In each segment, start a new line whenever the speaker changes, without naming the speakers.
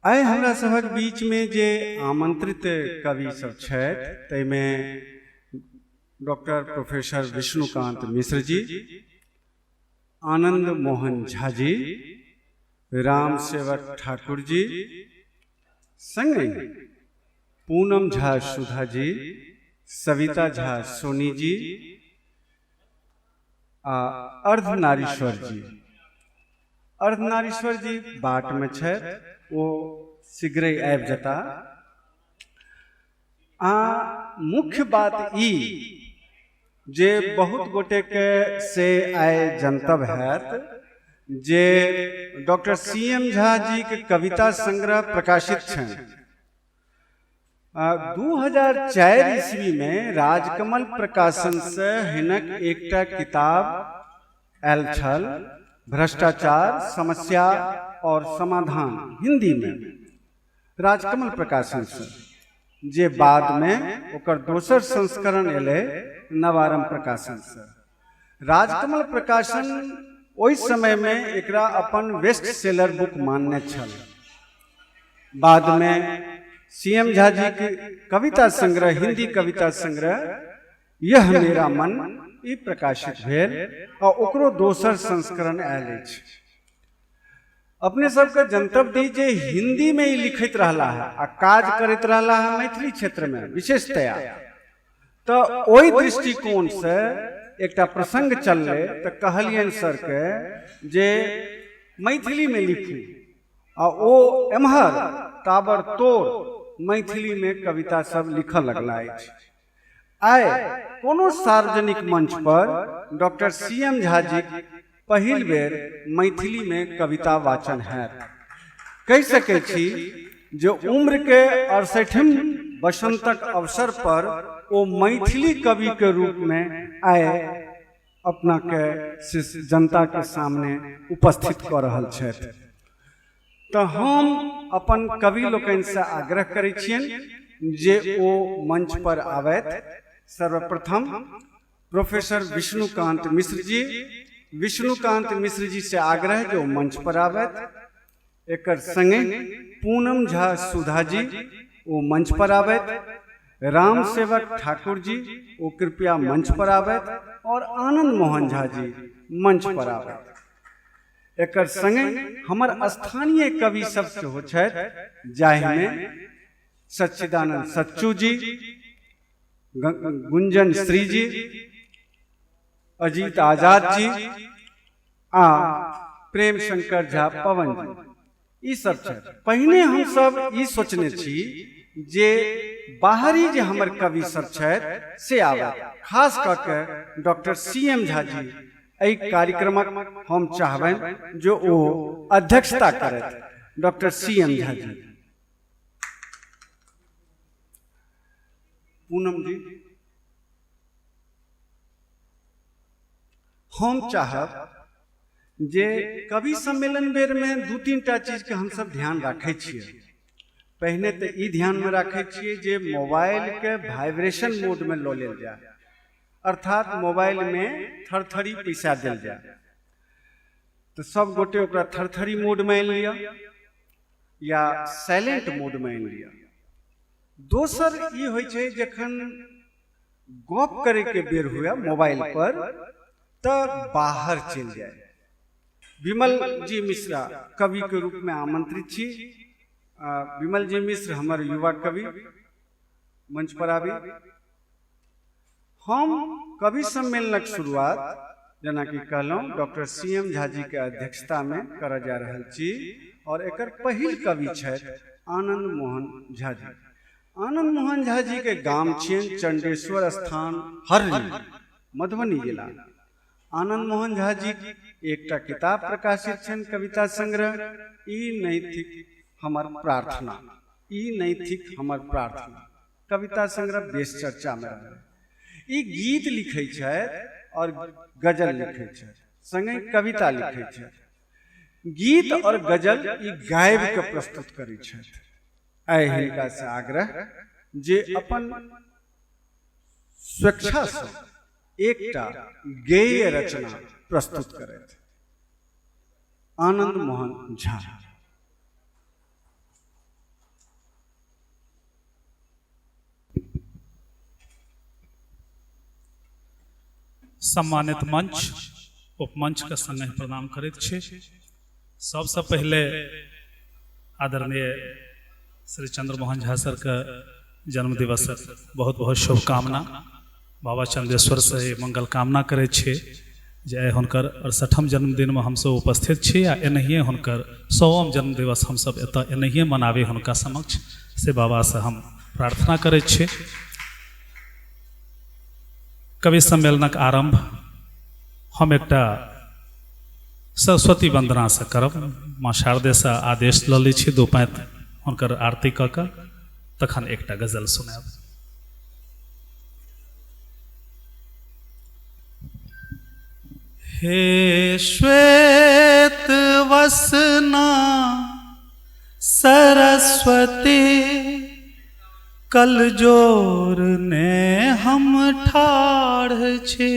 आइ हमरा सभक बीच में जे आमंत्रित कवि सब छथि तैमे डॉक्टर प्रोफेसर विष्णुकांत मिश्र जी, आनंद मोहन झा जी, राम सेवक ठाकुर जी, संगे पूनम झा सुधा जी, सविता झा सोनी जी आ अर्धनारीश्वर जी। अर्धनारीश्वर जी बाट में छथि, वो शीघ्र आबि जता। आ मुख्य बात ई जे बहुत गोटे के से आइ जनतब हैत जे डॉक्टर CM झा जी के कविता संग्रह प्रकाशित छनि। 2004 ईस्वी में राजकमल प्रकाशन से हिनक एकटा किताब आयल छल, भ्रष्टाचार समस्या और समाधान, हिंदी में राजकमल प्रकाशन से, जे बाद में ओकर दोसर संस्करण एले नवारम प्रकाशन से। राजकमल प्रकाशन ओहि समय में एकरा अपन बेस्ट सेलर बुक मानने छल। बाद में CM झा जी के कविता संग्रह, हिंदी कविता संग्रह यह मेरा मन ई प्रकाशित भेल और ओकरो दोसर संस्करण आयल अछि। अपने सबके जनतब दी जे हिंदी में ही लिखित रहला है आ काज करैत रहला है मैथिली क्षेत्र में विशेषतया। तो ओहि दृष्टिकोण से एकटा प्रसंग चलले तो कहलियन सर के जे मैथिली में लिखू आ ओ एम्हर ताबड़तोड़ मैथिली में कविता सब लिखऽ लगला अछि। आइ कोनो सार्वजनिक मंच पर डॉक्टर CM झा जी पहिल बेर मैथिली में कविता वाचन हैत। कहि सकै छी जे उम्र के 68 वसंतक अवसर पर ओ मैथिली कवि के रूप में आइ अपना के जनता के सामने उपस्थित कर रहल छथि। तो हम अपन कवि लोकनि से आग्रह करै छियनि जे ओ मंच पर आबैत। सर्वप्रथम प्रोफेसर विष्णुकांत मिश्र जी से आग्रह जो मंच पर आबैत। एकर संगे पूनम झा सुधा जी वो मंच पर आबैत। राम सेवक ठाकुर जी वो कृपया मंच पर आबैत और आनंद मोहन झा जी मंच पर आबैत। एकर संगे हमर स्थानीय कवि सब सेहो छथि, जाहि में सच्चिदानंद सच्चू जी, गुंजन श्री जी, अजीत आजाद जी आ प्रेम शंकर झा पवन जी, ई सब छथि। पहिने हम सब ई सोचने छी जे बाहरी जे हमर कवि सब छथि से आबे, खास कऽ के डॉक्टर CM झा जी एहि कार्यक्रमक हम चाहबनि जो ओ अध्यक्षता करथि। Doctor CM Jha ji. पूनम जी, हम चाहब जे कवि सम्मेलन बेर में 2-3 टा चीज के हम सब ध्यान रखे छिए। पहले तो ई ध्यान में रखे छिए जे मोबाइल के वाइब्रेशन मोड में लो लेल जाए, अर्थात मोबाइल में थरथरी पैसा दिल जाए। तो सब गोटे ओकरा थरथरी मोड में लिया या साइलेंट मोड में लिया। दोसर ई होइ छै जखन गप करे के बेर हुआ मोबाइल पर तो बाहर चल जाए। विमल जी मिश्रा कवि के रूप में आमंत्रित छी। विमल जी मिश्र हमारे युवा कवि मंच पर आबी। हम कवि सम्मेलन की शुरुआत जना कि कहलौं डॉक्टर CM झा जी के अध्यक्षता में कर जा रहल छी और एकर पहिल कवि छथि आनंद मोहन झा जी। आनंद मोहन झा जी के गाम छियन चंडेश्वर स्थान, हररी, मधुबनी जिला। आनंद मोहन झा जी एकटा किताब प्रकाशित छन, कविता संग्रह ई नैतिक हमर प्रार्थना। ई नैतिक हमर प्रार्थना कविता संग्रह बेस चर्चा में रहे। ई गीत लिखे छथि और गजल लिखे छथि, संगे कविता लिखे छथि। गीत और गजल ई गायब के प्रस्तुत करै छथि। आइ हिनका से आग्रह जे अपन स्वेच्छा से एकटा गेय रचना प्रस्तुत करथि। आनंद मोहन झा।
सम्मानित मंच उपमंच का संग प्रणाम करैत छी। सबसे पहले आदरणीय श्री चंद्रमोहन झा सर का जन्म दिवस बहुत बहुत शुभकामना। बाबा चंदेश्वर से मंगल कामना करे छे जे हुनकर 68म जन्मदिन में हमसब उपस्थित छी आ एनहिए हुनकर 100वां जन्म दिवस हमसब एतऽ एनहिए मनाबी हुनका समक्ष से बाबा से हम प्रार्थना करे छी। कवि सम्मेलनक आरंभ हम एकटा सरस्वती वंदना से करब। माँ शारदे से आदेश लऽ लै छी 2 पैंत हुनकर आरती कऽ कऽ तखन एकटा गजल सुनाब। हे श्वेत वसना सरस्वती कल जोर ने हम ठाढ़ छे।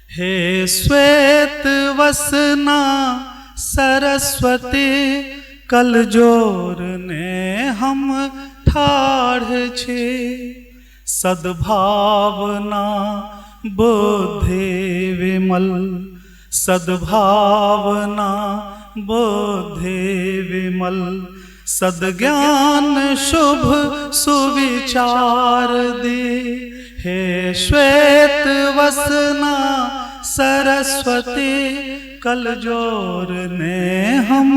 हे श्वेत वसना सरस्वती कल जोर ने हम ठाढ़ छे। सद्भावना बुद्धि विमल सद्भावना बुद्धि विमल सद्ज्ञान शुभ सुविचार दे। हे श्वेत वसना सरस्वती कल जोर ने हम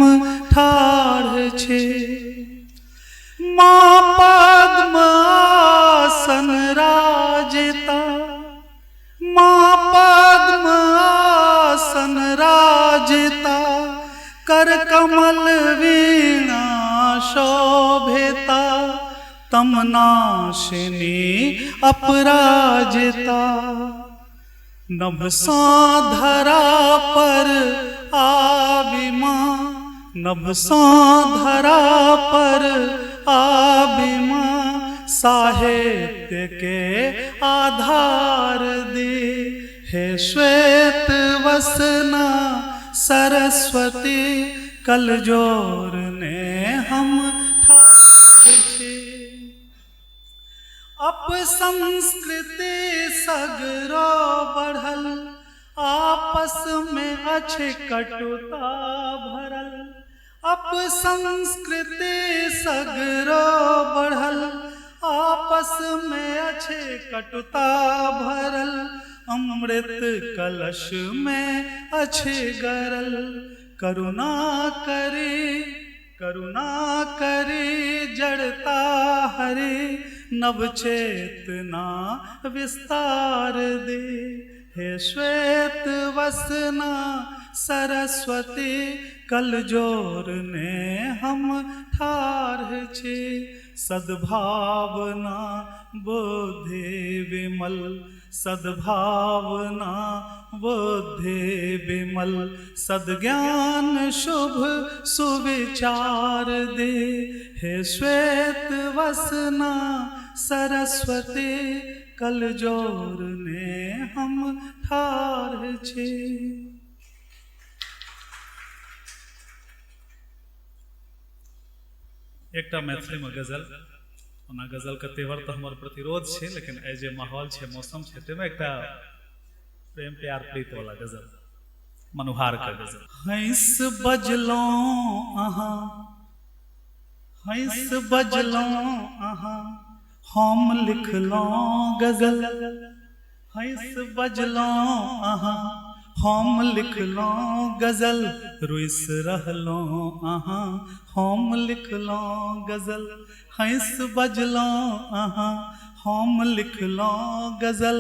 ठाढ़ छे। माँ पद्मासन राजिता माँ पद्मासन राजिता कर कमल वीणा शोभिता तमनाशिनी अपराजिता। नभ धरा पर आबिमा नभ धरा पर आबिमा साहित्य के आधार दे। हे श्वेत वसना सरस्वती कल जोर ने हम ठाढ़ छे। अप संस्कृति सगरो बढ़ल आपस में अच्छे कटुता भरल। अप संस्कृति सगरो बढ़ल आपस में अच्छे कटुता भरल। अमृत कलश में अच्छे गरल करुणा करे जड़ता हरे नव चेतना विस्तार दे। हे श्वेत वसना सरस्वती कल जोर ने हम ठाढ़ छे। सद्भावना बुद्धि विमल सद्भावना बुद्धि विमल सद्ज्ञान शुभ सुविचार दे। हे श्वेत वसना सरस्वती कल जोर ने हम ठाढ़ छे। एकटा मैथिली में गजल ओना गजल के तेवर तो हमार प्रतिरोध छे लेकिन ए जे माहौल छे मौसम छे तेमे एकटा प्रेम प्यार प्रीत वाला गजल मनुहार का गजल। हंस बजलो अहाँ हंस बजलो अहाँ हम लिखलो गजल। हंस बजलो अहाँ हम लिखलो गजल। रुइस रहलो अहाँ हम लिखलो गजल। हंस बजलो अहाँ हम लिखलो गजल।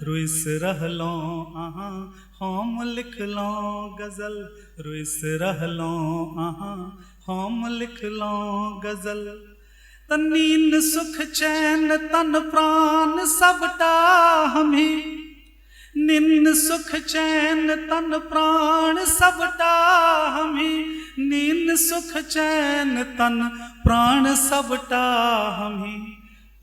रुइस रहलो अहाँ हम लिखलो गजल। रुइस रहलो अहाँ हम लिखलो गजल। नींद सुख चैन तन प्राण सबटा हमी निंद सुख चैन तन प्राण सबटा हमी। नींद सुख चैन तन प्राण सबटा हमी।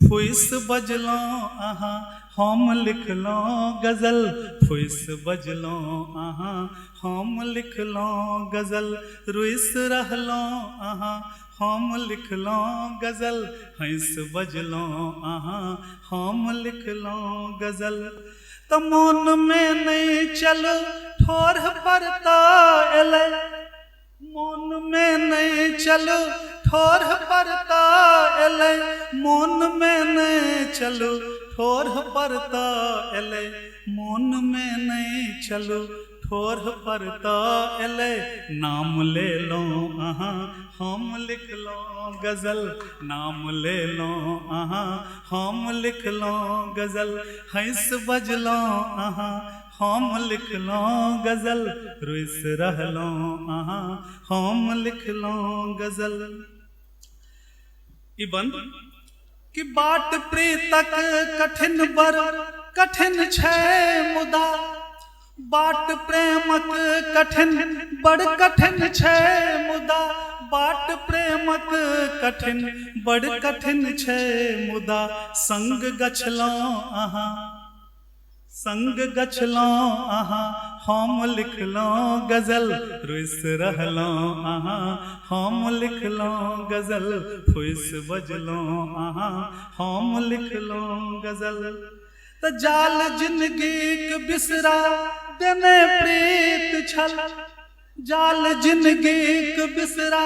फुइस बजलो अहाँ हम लिखलो गजल। फुइस बजलो अहाँ हम लिखलो गजल। रुइस रहलो अहाँ हम लिखलो गजल। हंस बजलो अहाँ हम लिखलो गजल। तो मन में नहीं चलो ठोर परता एले, मन में नहीं चलो ठोर परता एले, मन में नहीं चलो ठोर परता एले, मन में नहीं चलो ठोर परता एले, नाम ले लो अहाँ हम लिख लो गजल, नाम ले लो अहाँ हम लिख लो गजल, हंस बजलो अहाँ हम लिख लो गजल, रुस रहलो अहाँ हम लिख लो गजल। ई बंद कि बाट प्रीतक कठिन बर कठिन छै मुदा, बाट प्रेमक कठिन बड़ कठिन छै मुदा, बाट प्रेमक कठिन बड़ कठिन छै मुदा, संग गछलो अहाँ संग गछलो अहाँ हम लिखलो गजल, रुस रहलो अहाँ हम लिखलो गजल, फुस बजलो अहाँ हम लिखलो गजल। त जाल जिंदगी बिसरा देने प्रीत छल, जाल जिंदगी बिसरा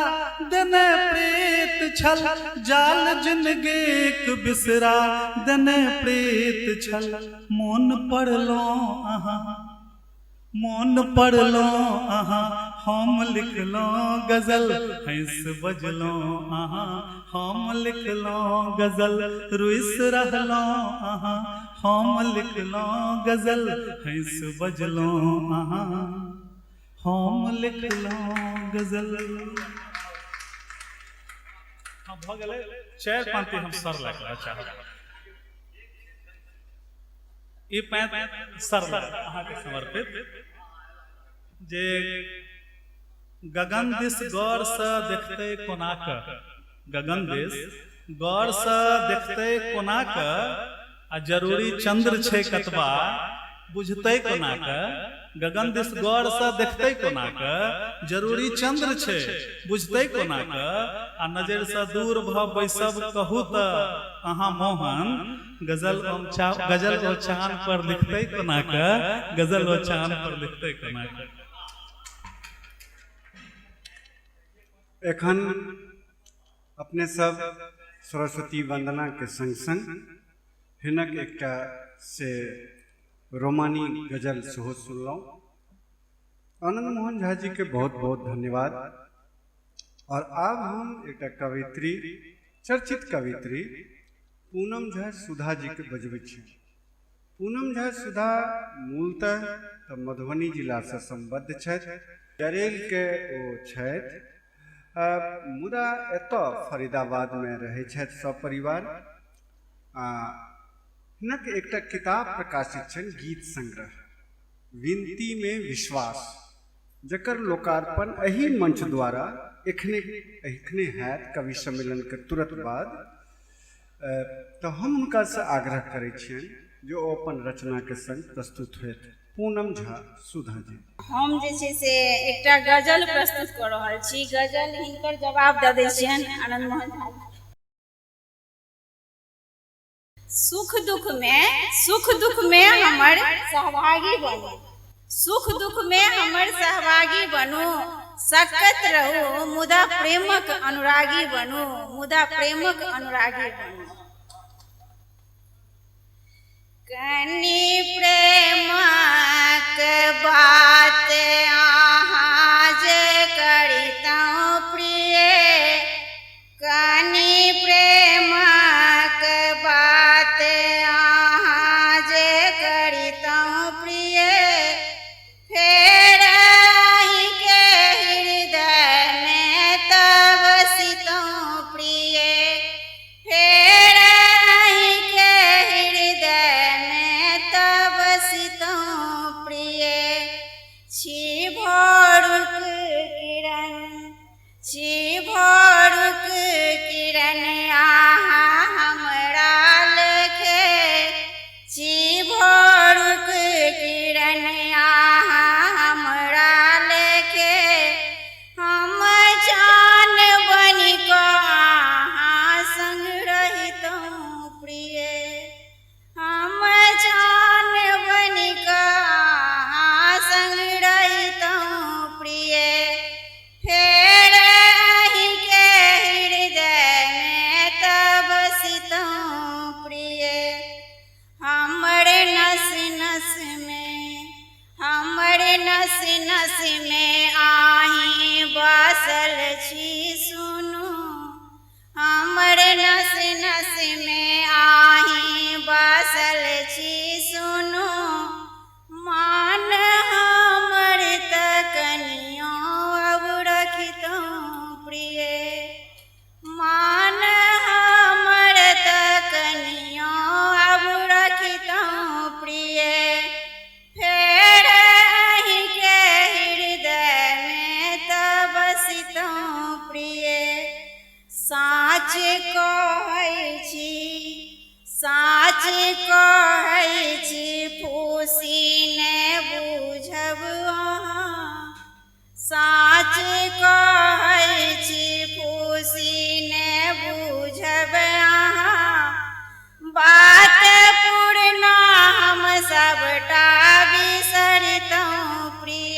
देने प्रीत छल, जाल जिंदगी बिसरा देने प्रीत छल, मोन पड़लो अहाँ मोन पड़लो अहाँ हम लिखलो गजल, हंस बजलो अहाँ हम लिखलो गजल, रुस रहलो अहाँ हम लिखलो गजल, हंस बजलो अहाँ हम लिखलो गजल। हाँ भ गेलै, चारि पाँति हम सर लगला चाहब, ई पैंत सर अहाँके समर्पित। जे गगन दिस गौर से देखते कोना क, गगन दिस गौर से देखते कोना क, आ जरूरी चंद्र छै कतबा बुझते कोना क, गगन दिस गौर से देखते कोना क, जरूरी चंद्र छै बुझते कोना क, आ नजर से दूर भ बैसब कहू त अहाँ मोहन, गजल ओ चांद पर लिखते कोना क, गजल ओ चांद पर लिखते कोना क।
एखन अपने सब सरस्वती वंदना के संग संग हिनक एकटा से रोमानी गजल सेहो सुनलहुँ। आनंद मोहन झा जी के बहुत बहुत धन्यवाद। और अब हम एकटा कवित्री, चर्चित कवित्री पूनम झा सुधा जी के बजबै छी। पूनम झा सुधा मूलतः तऽ मधुबनी जिला से संबद्ध छथि, जरेल के ओ छथि, मुदा एतऽ फरीदाबाद में रहै छथि सपरिवार। हिनक एकटा किताब प्रकाशित छनि, गीत संग्रह विनती में विश्वास, जकर लोकार्पण एही मंच द्वारा एखने हैत कवि सम्मेलन के तुरंत बाद। तो हम हुनका से आग्रह करै छियनि जो अपन रचना के संग प्रस्तुत होत। पूनम झा सुधा जी।
हम जे छै से एकटा गजल प्रस्तुत कऽ रहल छी। गजल हिनकर जवाब दऽ दै छियनि आनंद मोहन झा। सुख दुख में हमर सहभागी बनू, सुख दुख में हमर सहभागी बनू, सकत रहू मुदा प्रेमक अनुरागी बनू, मुदा प्रेमक अनुरागी बनू। कनि प्रेमक बात अहाँ जे करितहुँ प्रिय, कनि प्रेमक बात अहाँ जे करितहुँ प्रिय, फेर अहींके हृदय में तब बसितहुँ प्रिय, फेर अहींके हृदय में तब बसितहुँ प्रिय। छी भोरुक किरण अहाँ हमरा लेखे, छी भोरुक किरण अहाँ हमरा लेखे, हम जान बनि कऽ अहाँ संग रहितहुँ प्रिय, हम जान बनि बासल छी सुनू, हमर नस नस में आही बासल छी सुनू, मान हमर तकनियो अब रखितौं प्रिय, मान हमर तकनियो अब रखितौं प्रिय, फेर अहीं के हृदय में तब बसितौं प्रिय, साँच कहै छी, साँच कहै छी फूसी ने बुझब अहाँ, साँच कहै छी फूसी ने बुझब अहाँ, बात पूर्णा हम सबटा बिसरितौं प्रिय,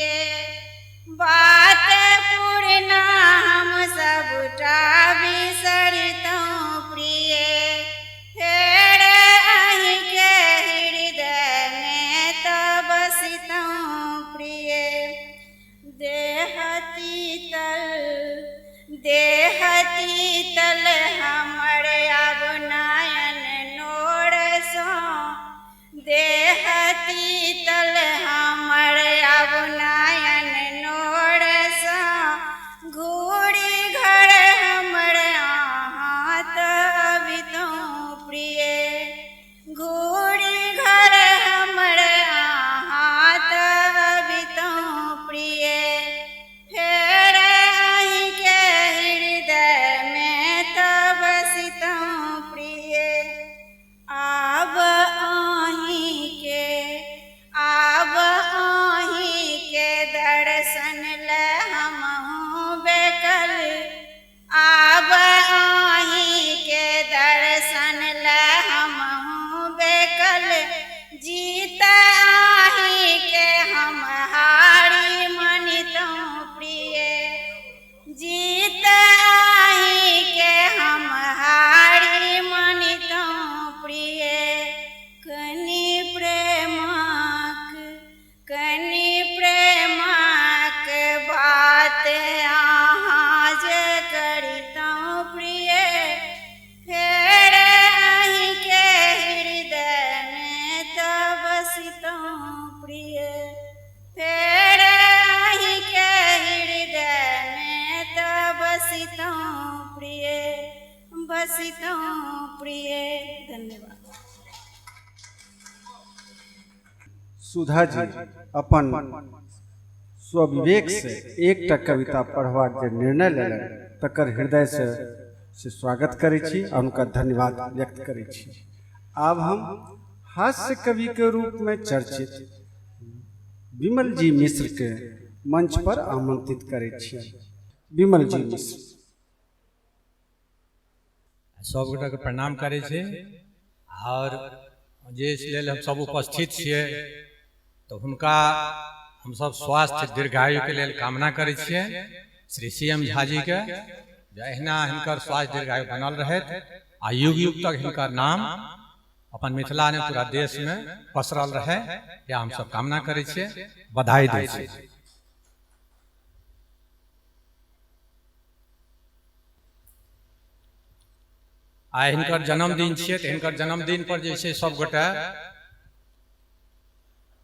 बात पूर्णा हम सबटा बिसरितौं प्रिय, फेर अहीं के हृदय में तब बसितौं प्रिय, देह तीतल हमर अब नयन नोरसँ, देह तीतल हमर अब नयन नोरसँ, घूरी घर हमर अहाँ तऽ अबितौं प्रिय, घूरी घर हमर अहाँ तऽ अबितौं प्रिय, फेर अहीं के हृदय में तब बसितौं प्रिय, आब अहीं के दर्शन ले हमहूँ बेकल, आब अहीं के दर्शन ले हमहूँ बेकल, जीत अहीं के हम हारी मनितौं प्रिय, जीत अहीं के हम हारी मनितौं प्रिय, कनि प्रेमक बात अहाँ जे करितौं प्रिय, फेर अहीं के हृदय में तब बसितौं प्रिय, फेर अहीं के हृदय में तब बसितौं प्रिय, बसितौं प्रिय। धन्यवाद।
सुधा जी अपन स्वविवेक से एकटा कविता पढ़बाक जे निर्णय लेलनि तकर हृदय से स्वागत करै छी और उनका धन्यवाद व्यक्त करै छी। आब हम हास्य कवि के रूप में चर्चित विमल जी मिश्र के मंच पर आमंत्रित करै छी। विमल जी मिश्र
सबगोटा के प्रणाम करै छी और जे लेल हम सब उपस्थित छियै तो हुनका हम सब स्वास्थ्य दीर्घायु के लेल कामना करै छियै। श्री CM झा जी के जहिना हिनकर स्वास्थ्य दीर्घायु बनल रहत आ युग युग तक हिनकर नाम अपन मिथिला ने पूरा देश में पसरल रहे, या हम सब कामना करै छियै, बधाई दै छी। आइ हिनकर जन्मदिन छियै तऽ हिनकर जन्मदिन पर जे छै सब गोटा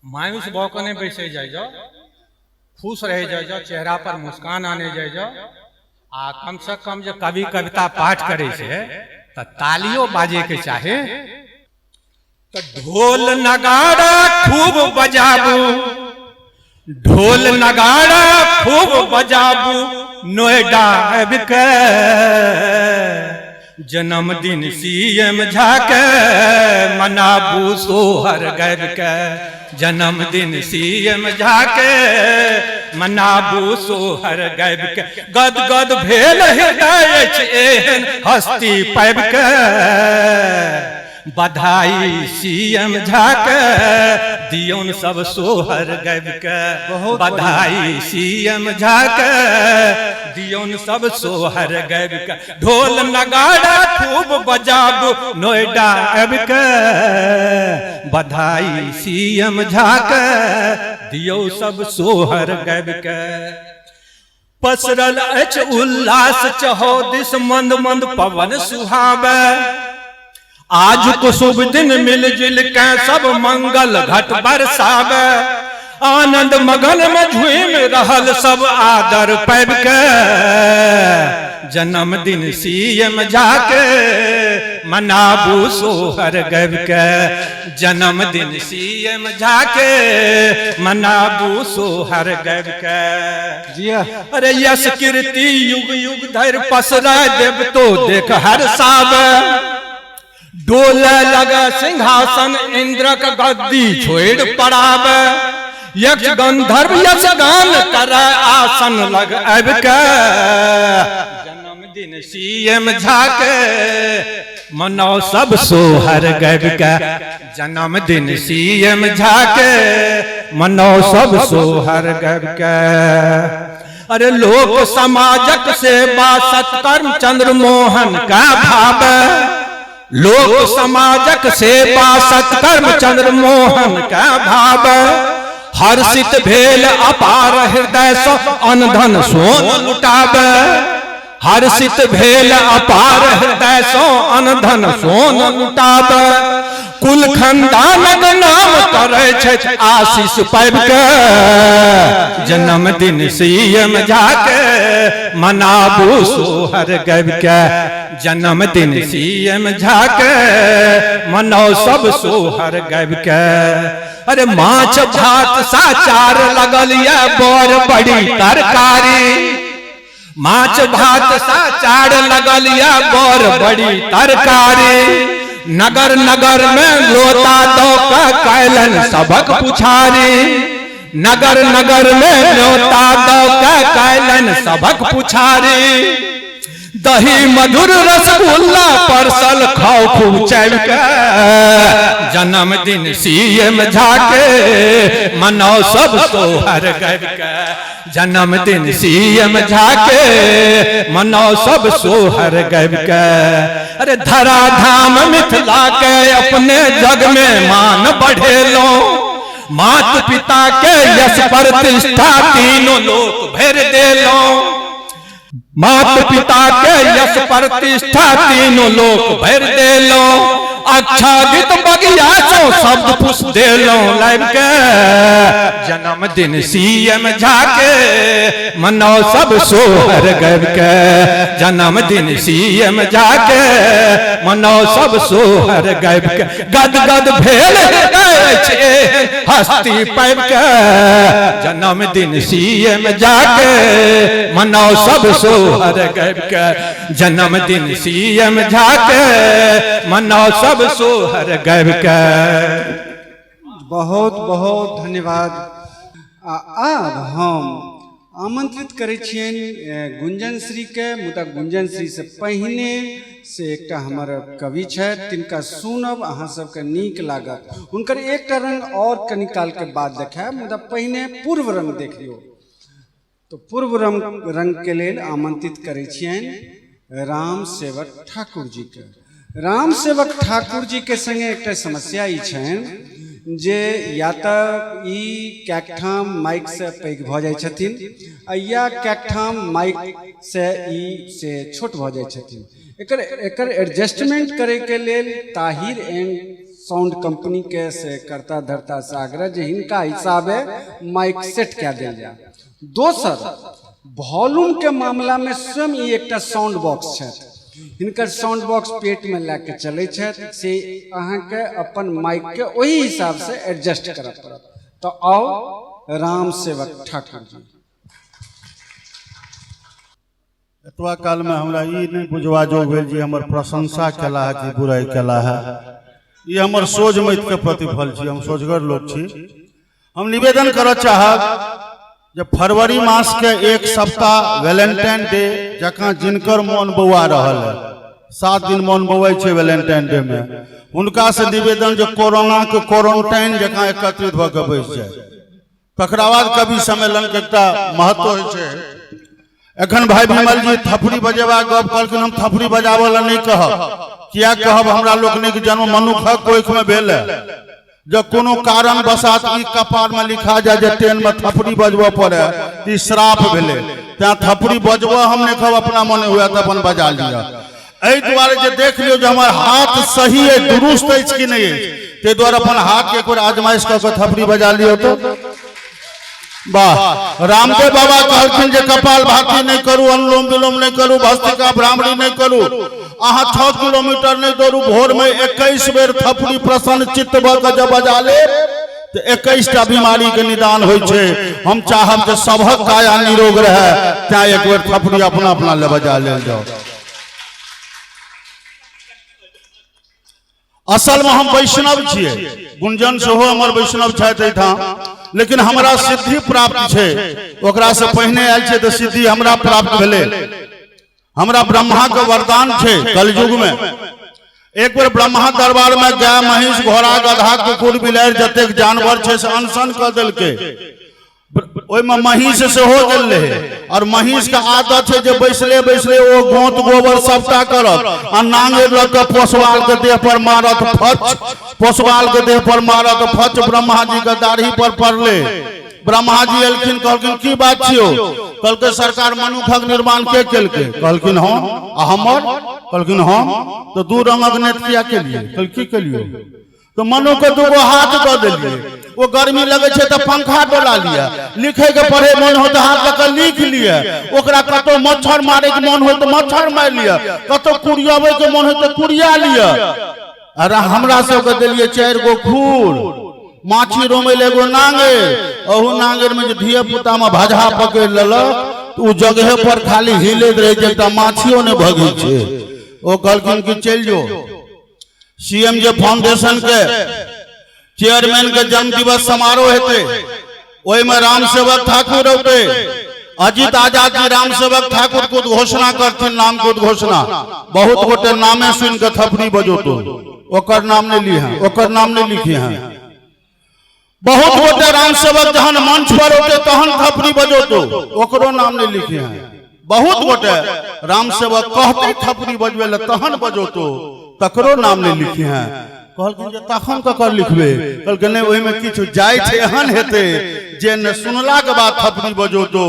मायूस भऽ कऽ नहि बैसे जाइ जाओ, खुश रह जाओ, चेहरा पर मुस्कान आने जाइ जाओ, आ कम से कम जे कवि कविता पाठ करे छै तऽ तालियो बाजे के चाहे। तो ढोल नगाड़ा खूब बजाबू, ढोल नगाड़ा खूब बजाबू, नोएडा आबि के जन्मदिन CM झा के मनाबू सोहर गाबि के, जन्मदिन CM झा के मनाबू सोहर गाबि के, गद गद भेल हृदय एहन हस्ती पाबि के, बधाई CM झा के दियौन सब सोहर गाबि के, बधाई CM झा के दियौन सब सोहर गाबि के, ढोल नगाड़ा खूब बजाबू नोएडा आबि के, बधाई CM झा के दियौ सब सोहर गाबि के। पसरल अछि उल्लास चहौदिस मंद मंद पवन सुहावे। आज को शुभ दिन मिलजुल के सब मंगल घट बरसावे। आनंद मगन में झूम रहल सब आदर पैब के। जन्मदिन सीएम जाके मनाबू सोहर गब के। जन्मदिन सीएम जाके मनाबू सोहर गब के। अरे यश कीर्ति युग युग धैर्य पसरा देव तो देख हर साब। डोले लगा सिंहासन इंद्र का गद्दी छोड़ पड़ाब। यक्ष गंधर्व यश गान कर आसन लग अब के। जन्मदिन सीएम झाके मनो सब सोहर गब के। जन्मदिन सीएम झाके मनो सब सोहर गब के। अरे लोक समाजक सेवा सत्कर्म चंद्र मोहन का भाव। लोक समाजक सेवा सत्कर्म चंद्र मोहन का भाव। हर्षित भेल अपार हृदय सो अनधन सोन लुटावे। हर्षित भेल अपार हृदय सो अनधन सोन लुटावे। कुल खंडानक नाम करे छथि आशीष पाबि के। जन्मदिन सीएम जाके मनाबू सोहर गब के। जन्मदिन सीएम जाके मनो सब सोहर गब के। अरे माछ भात साचार लगल या बड़ बड़ी तरकारी। माछ भात साचार लगल या बड़ बड़ी तरकारी। नगर नगर में लोटा दो का कैलन सबक पुछारी। नगर नगर में लोटा दो का कैलन सबक पुछारी। दही मधुर रसगुल्ला परसल खाओ खूब चल के। जन्मदिन सीएम झाके मनो सब सोहर गब के। जन्मदिन सीएम झाके मनो सब सोहर गब के। अरे धरा धाम मिथिला के अपने जग में मान बढ़ेलो। मात पिता के यश प्रतिष्ठा तीनों लोक भर देलो। मात पिता के यश प्रतिष्ठा तीनों लोक भर देलो। आच्छादित बगिया सो शब्द पुष्प देलो लाइव के। जन्मदिन सीएम झाके मनो सब सोहर गब के। जन्मदिन सीएम झाके मनो सब सोहर गब के। गद गद भेल छे हस्ती पाबि के। जन्मदिन सीएम जाके मनो सब सोहर गब के। जन्मदिन सीएम जाके मनो सब सोहर गब के।
बहुत बहुत धन्यवाद। अब हम आमंत्रित करै छियन गुंजन श्री के। मुदा गुंजन श्री से पहिने से एकटा हमर कवि छथि तिनका सुनब अहाँ सबके नीक लागत। हुनकर एकटा रंग और कनि काल के बाद देखायब। मुदा पहिने पूर्व रंग देख लियौ। तो पूर्व रंग के लेल आमंत्रित करै छियन राम सेवक ठाकुर जी के। राम सेवक ठाकुर जी के संगे एकटा समस्या ई छनि जे या तऽ ई कैकठाम माइक से पैघ भऽ जाइ छथिन या कैकठाम माइक से ई से छोट भऽ जाइ छथिन। एकर एडजस्टमेंट करे के लेल ताहिर एंड साउंड कंपनी के से करता धरता से आग्रह जे हिनका हिसाबे माइक सेट कऽ देल जाय। दोसर वॉल्यूम के मामला में स्वयं ई एकटा साउंड बॉक्स छथि। हिनकर साउंड बॉक्स पेट में लेके चले छथि से अहाँ के अपन माइक के वही हिसाब से एडजस्ट करऽ पड़त। तो आओ राम सेवक ठाकुर जी।
एतबा काल में हमरा ई नहीं बुझवा जो भेल जे हमर प्रशंसा केला है कि बुराई केला है। ये हमर सोझ मति के प्रतिफल छी। हम सोझगर लोग छी। हम निवेदन करऽ चाहब जब फरवरी मास के एक सप्ताह वैलेंटाइन डे जकाँ जिनकर मोन बौआ रहल है 7 दिन मोन बौआई छे वैलेंटाइन डे में हुनका से निवेदन जो कोरोना के क्वारंटाइन जकाँ एकत्रित भऽ के बैस जाए। तकरा बाद कवि सम्मेलन के एकटा महत्व होइ छै। एखन भाई विमल जी थपड़ी बजेबा गप कहलखिन हम थपड़ी बजाबऽ ला नहीं कहब। किया कहब हमरा लोकनिक जन्म मनुखक कोख में भेल है। जब कोनो कारण बसात ई कपार में लिखा जाए जे ट्रेन में थपड़ी बजबो पड़े ई श्राप भेले त्या थपड़ी बजबो हम ने खब अपना मने हुआ त अपन बजा लिया एहि द्वारे जे देख लियो जे हमर हाथ सही है दुरुस्त है कि नहीं है ते द्वारे अपन हाथ के एक बार आजमाइश क के थपड़ी बजा लियो तो वाह। रामदेव बाबा कहलखिन जे कपाल भाती नहीं करू, अनुलोम विलोम नहीं करू, भस्त्रिका ब्राह्मणी नहीं करू, अहाँ 6 किलोमीटर नहीं दौड़ू, भोर में 21 बेर थपड़ी प्रसन्न चित्त भ के जब बजा ले तो 21टा बीमारी के निदान होय छे। हम चाहब जे सबहक काया निरोग रहे त्या एक बेर थपड़ी अपना अपना ले बजा ले जाओ। असल में हम वैष्णव छिए, गुंजन से हो हमर वैष्णव छथि एठाम, लेकिन हमरा सिद्धि प्राप्त छे, ओकरा से पहिने आयल छे तो सिद्धि हमरा प्राप्त भेले। हमरा ब्रह्मा के वरदान छे कलयुग में। एक बार ब्रह्मा दरबार में गाय महिष घोड़ा गधा कुकुर बिलाड़ि जतेक जानवर छे से अनशन क देलके। ओइ में महिष से हो गेल रहे और महिष का आदत है जे बैसले बैसले वो गोंत गोबर सबटा करत आ नांगे लग के पोसवाल के देह पर मारत फच, पोसवाल के देह पर मारत फच। ब्रह्मा जी के दाढ़ी पर पड़ले। ब्रह्मा जी एलखिन कहलखिन की बात छियो? कहलके सरकार मनुखक निर्माण के केलके? कहलखिन हम आ हमर? कहलखिन हम तो दू रंगक नेत्र किया के लिए? कहल की केलियो? तो मनु के दूगो हाथ दे देलिए, वो गर्मी लगे छे तो पंखा डोला लिया, लिखे के पढ़े मन हो तो हाथ लग लिख लिया, ओकरा कतो मच्छर मारे के मन हो तो मच्छर मार लिया, कतो कुड़ियावे के मन हो तो कुड़िया लिया। अरे हमरा सब के देलिए 4 गो खूर, माछी रोमे एगो नांगे, ओहू नांगेर में जे धिया पुता में भाजा पकड़ लेलक तो उ जगह पर खाली हिलैत रहे जे त माछियो ने भगे छे। ओ कहलखिन कि चल जो सीएम जे फाउंडेशन के चेयरमैन के जन्म दिवस समारोह हेते, ओहि में राम सेवक ठाकुर होते, अजित आजाद जी राम सेवक ठाकुर को घोषणा करथिन, नाम को घोषणा। बहुत गोटे नामे सुन के थपड़ी बजो तो ओकर नाम नहीं लिए हैं, ओकर नाम नहीं लिखे हैं। बहुत गोटे राम सेवक जहन मंच पर होते तहन थपड़ी बजो तो ओकरो नाम नहीं लिखे हैं। बहुत गोटे राम सेवक कहते थपड़ी बजबे ले तहन बजो तो तकरो नाम नहीं लिखे हैं। कहलखिन जे तखन ककर लिखबे? कहलखिन नहीं ओहि में किछु जाय छै एहन हेते जे न सुनला के बाद थपड़ी बजो तो,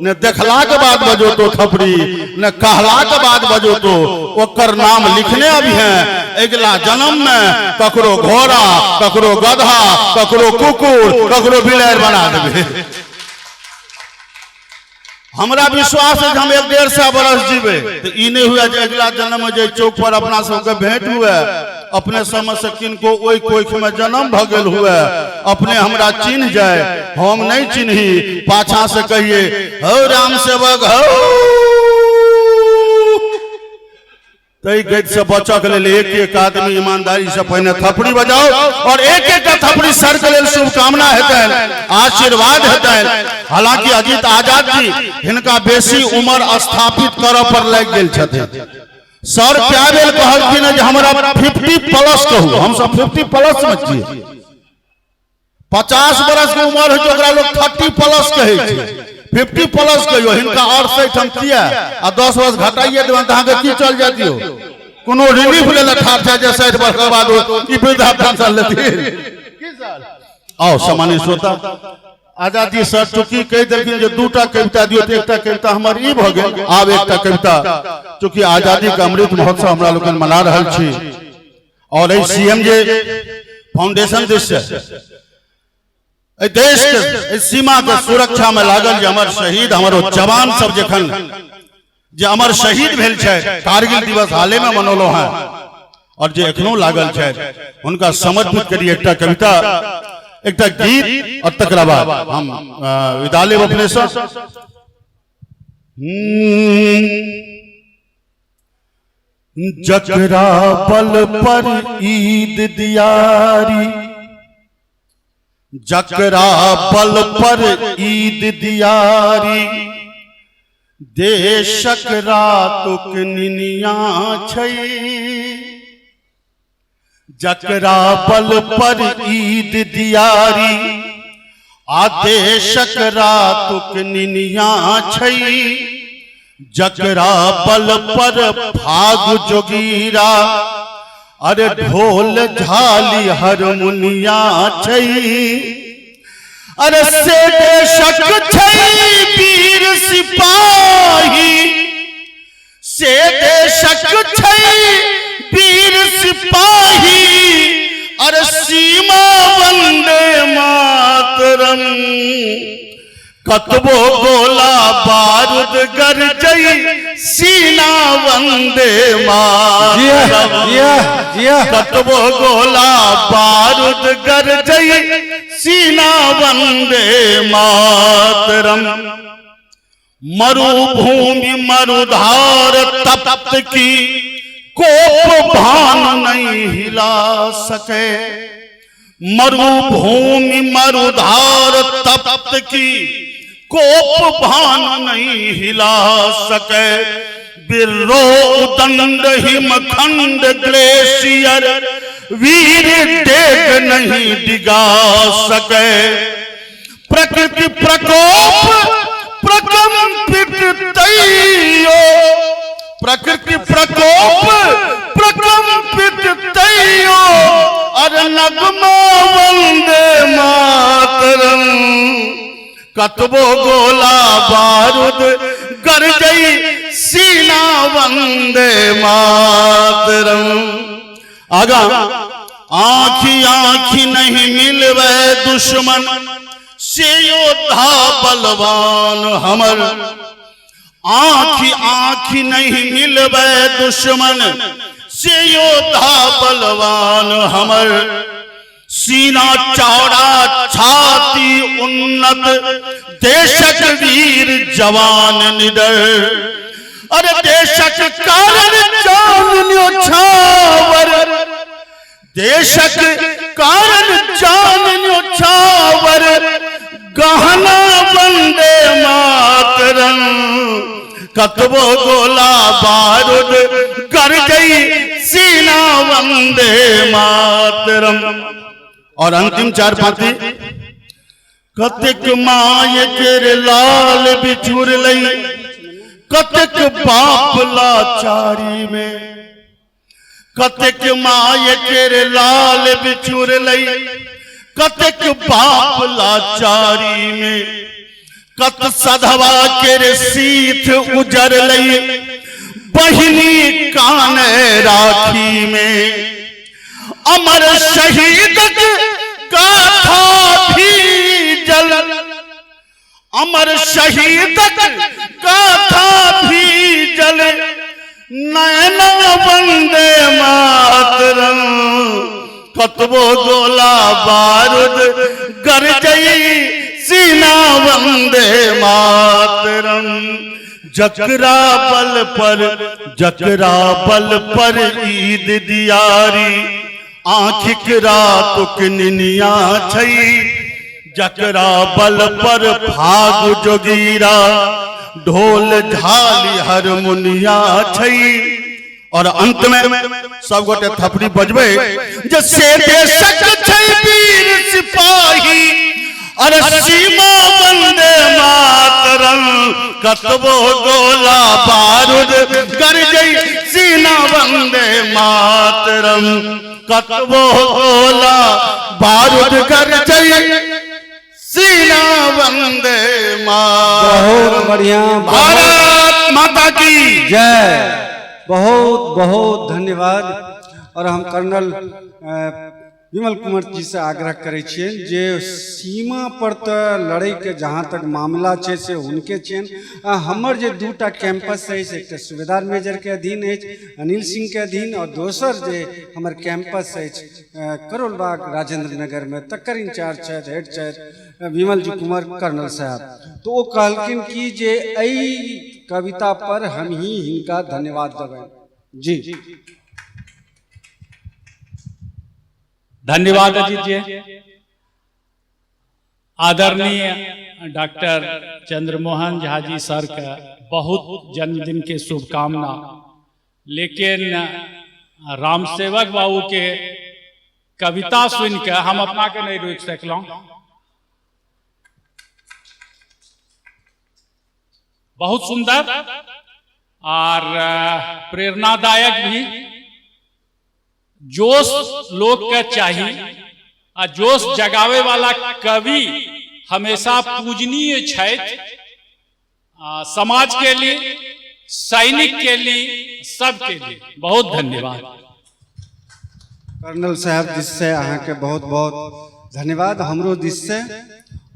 न देखला के बाद बजो तो थपड़ी, न कहला के बाद बजो तो ओकर नाम लिखने अभी हैं। अगला जन्म में ककरो घोड़ा, ककरो गधा, ककरो कुकुर, ककरो बिलाड़ि बना देबे। हमरा विश्वास है हम 1-1.5 बरस जीवे तो ई नहीं हुआ जे अगला जन्म में जे चौक पर अपना सबके भेंट हुए, अपने समय से किनको ओई कोख में जन्म भ गेल हुए, अपने हमरा चिन्ह जाए, हम नहीं चिन्ही, पाछा से कहिए हो राम सेवक हो। तई गैत से बचा के लिए एक आदमी ईमानदारी से पहले थपड़ी बजाओ और एक थपड़ी सर के लिए शुभकामना हेतै, आशीर्वाद हेतै। हालांकि अजित आजाद जी हिनका बेसी उम्र स्थापित करऽ पर लग गेल छथिन। सर क्या बेल कहलखिन जे हमरा 50+ कहू, हम सब 50+ में छियै। 50 बरस के उम्र है ओकरा लोग 30+ कहे छै, 50+ कहियो। हिनका 68 हम किया आ 10 वर्ष घटाइए देबन त अहाँके की चल जातियो? कोनो रिलीफ लेला ठार छै जे 60 वर्ष के बाद ई वृद्धा पेंशन लेथिन। आओ सामान्य श्रोता, आजादी सर चूंकि कह देलखिन जे 2टा कविता दियो तो एकटा कविता हमर ई भ गेल। आब एकटा कविता, चूंकि आजादी का अमृत महोत्सव हमरा लोगन मना रहल छी और ए सीएम जे फाउंडेशन दिस देश के सीमा के सुरक्षा में लागल जे हमर शहीद, हमर जवान सब जखन जे अमर शहीद भेल छै, कारगिल दिवस हाले में मनौलो हैं और जे एखनो लागल छै हुनका समर्पित करिए एकटा कविता, एकटा गीत और तकरा बाद हम विदा लेब अपने से। जकरा बल पर ईद दियारी, जकरा बल पर ईद दियारी, देशक रातुक निनिया छै। जकरा बल पर ईद दियारी, आदेशक रातुक निनिया छै। जकरा बल पर फाग जोगीरा, अरे ढोल झाली हारमोनिया छै, अरे से देशक छै वीर सिपाही, से देशक छै वीर सिपाही, अरे सीमा वंदे मातरम। कतबो गोला बारूद गरजई सीना वंदे मातरम। कतबो गोला बारूद गरजई सीना वंदे मातरम। मरुभूमि मरुधार तप्त की कोप भान नहीं हिला सके, मरुभूमि मरुधार तप्त की कोप भान नहीं हिला सके। बिर्रो उदंड हिमखंड ग्लेशियर वीर डेग नहीं डिगा सके। प्रकृति प्रकोप प्रकंपित तैयो, प्रकृति प्रकोप प्रकंपित तैयो, अरे नगमा वंदे मातरम। कतबो गोला बारूद गरजई सीना वंदे मातरम। आगा आँखी आँखी नहीं मिलवे दुश्मन से योद्धा बलवान हमर। आँखी आँखी नहीं मिलवे दुश्मन से योद्धा बलवान हमर। सीना चौड़ा छाती उन्नत देशक वीर जवान निडर। अरे देशक कारण जान न्योछावर, देशक कारण जान न्योछावर, गहना वंदे मातरम। कतबो गोला बारूद गरजई सीना वंदे मातरम। और अंतिम चार पाती। कतक माय के लाल बिछुर लई, कतक बाप लाचारी में। कतक माय के लाल बिछुर लई, कतक बाप लाचारी में। कत सधवा के सीथ उजर लई, बहिनी काने राखी में। अमर शहीद गाथा भी जल, अमर शहीद गाथा भी जल, नैना वंदे मातरम। कतबो गोला बारूद गरजई सीना वंदे मातरम। जकरा बल पर ईद दियारी, आँखिक रातुक निनिया छै। जकरा बल पर फागु जोगीरा, ढोल झाली हारमोनिया छै। और अंत में सब गोटे थपड़ी बजबे, जैसे देशक छै वीर सिपाही, अरे सीमा वंदे मातरम। कतबो गोला बारूद गरजई सीना वंदे मातरम। कतबो गोला बारूद गरजई सीना वंदे मातरम।
बहुत बढ़िया,
भारत माता की
जय। बहुत बहुत धन्यवाद। और हम कर्नल विमल कुमार जी से आग्रह करे छिए जे सीमा पर तो लड़ाई के जहाँ तक मामला है से उनके छेन। हमर जे दूटा कैंपस है, एक सूबेदार मेजर के अधीन है अनिल सिंह के अधीन, और दोसर जे हमर कैंपस है करोलबाग राजेंद्र नगर में, तकर इंचार्ज है हेड छथि विमल जी कुमार कर्नल साहब। तो वो कहलखिन कि जे एई कविता पर हम ही हिनका धन्यवाद देबै। जी
धन्यवाद अजीत जी। आदरणीय डॉक्टर चंद्रमोहन झा जी सर का बहुत जन्मदिन के शुभकामना। लेकिन राम सेवक बाबू के कविता सुन के हम अपना के नहीं रोक सकलौं। बहुत सुंदर और प्रेरणादायक भी। जोश लोग के चाहिए आ जोश जगावे वाला कवि हमेशा पूजनीय छथि, समाज के लिए, सैनिक के लिए, सबके लिए। बहुत धन्यवाद।
कर्नल साहब दिस से अहाँ के बहुत बहुत धन्यवाद हमरो दिस से।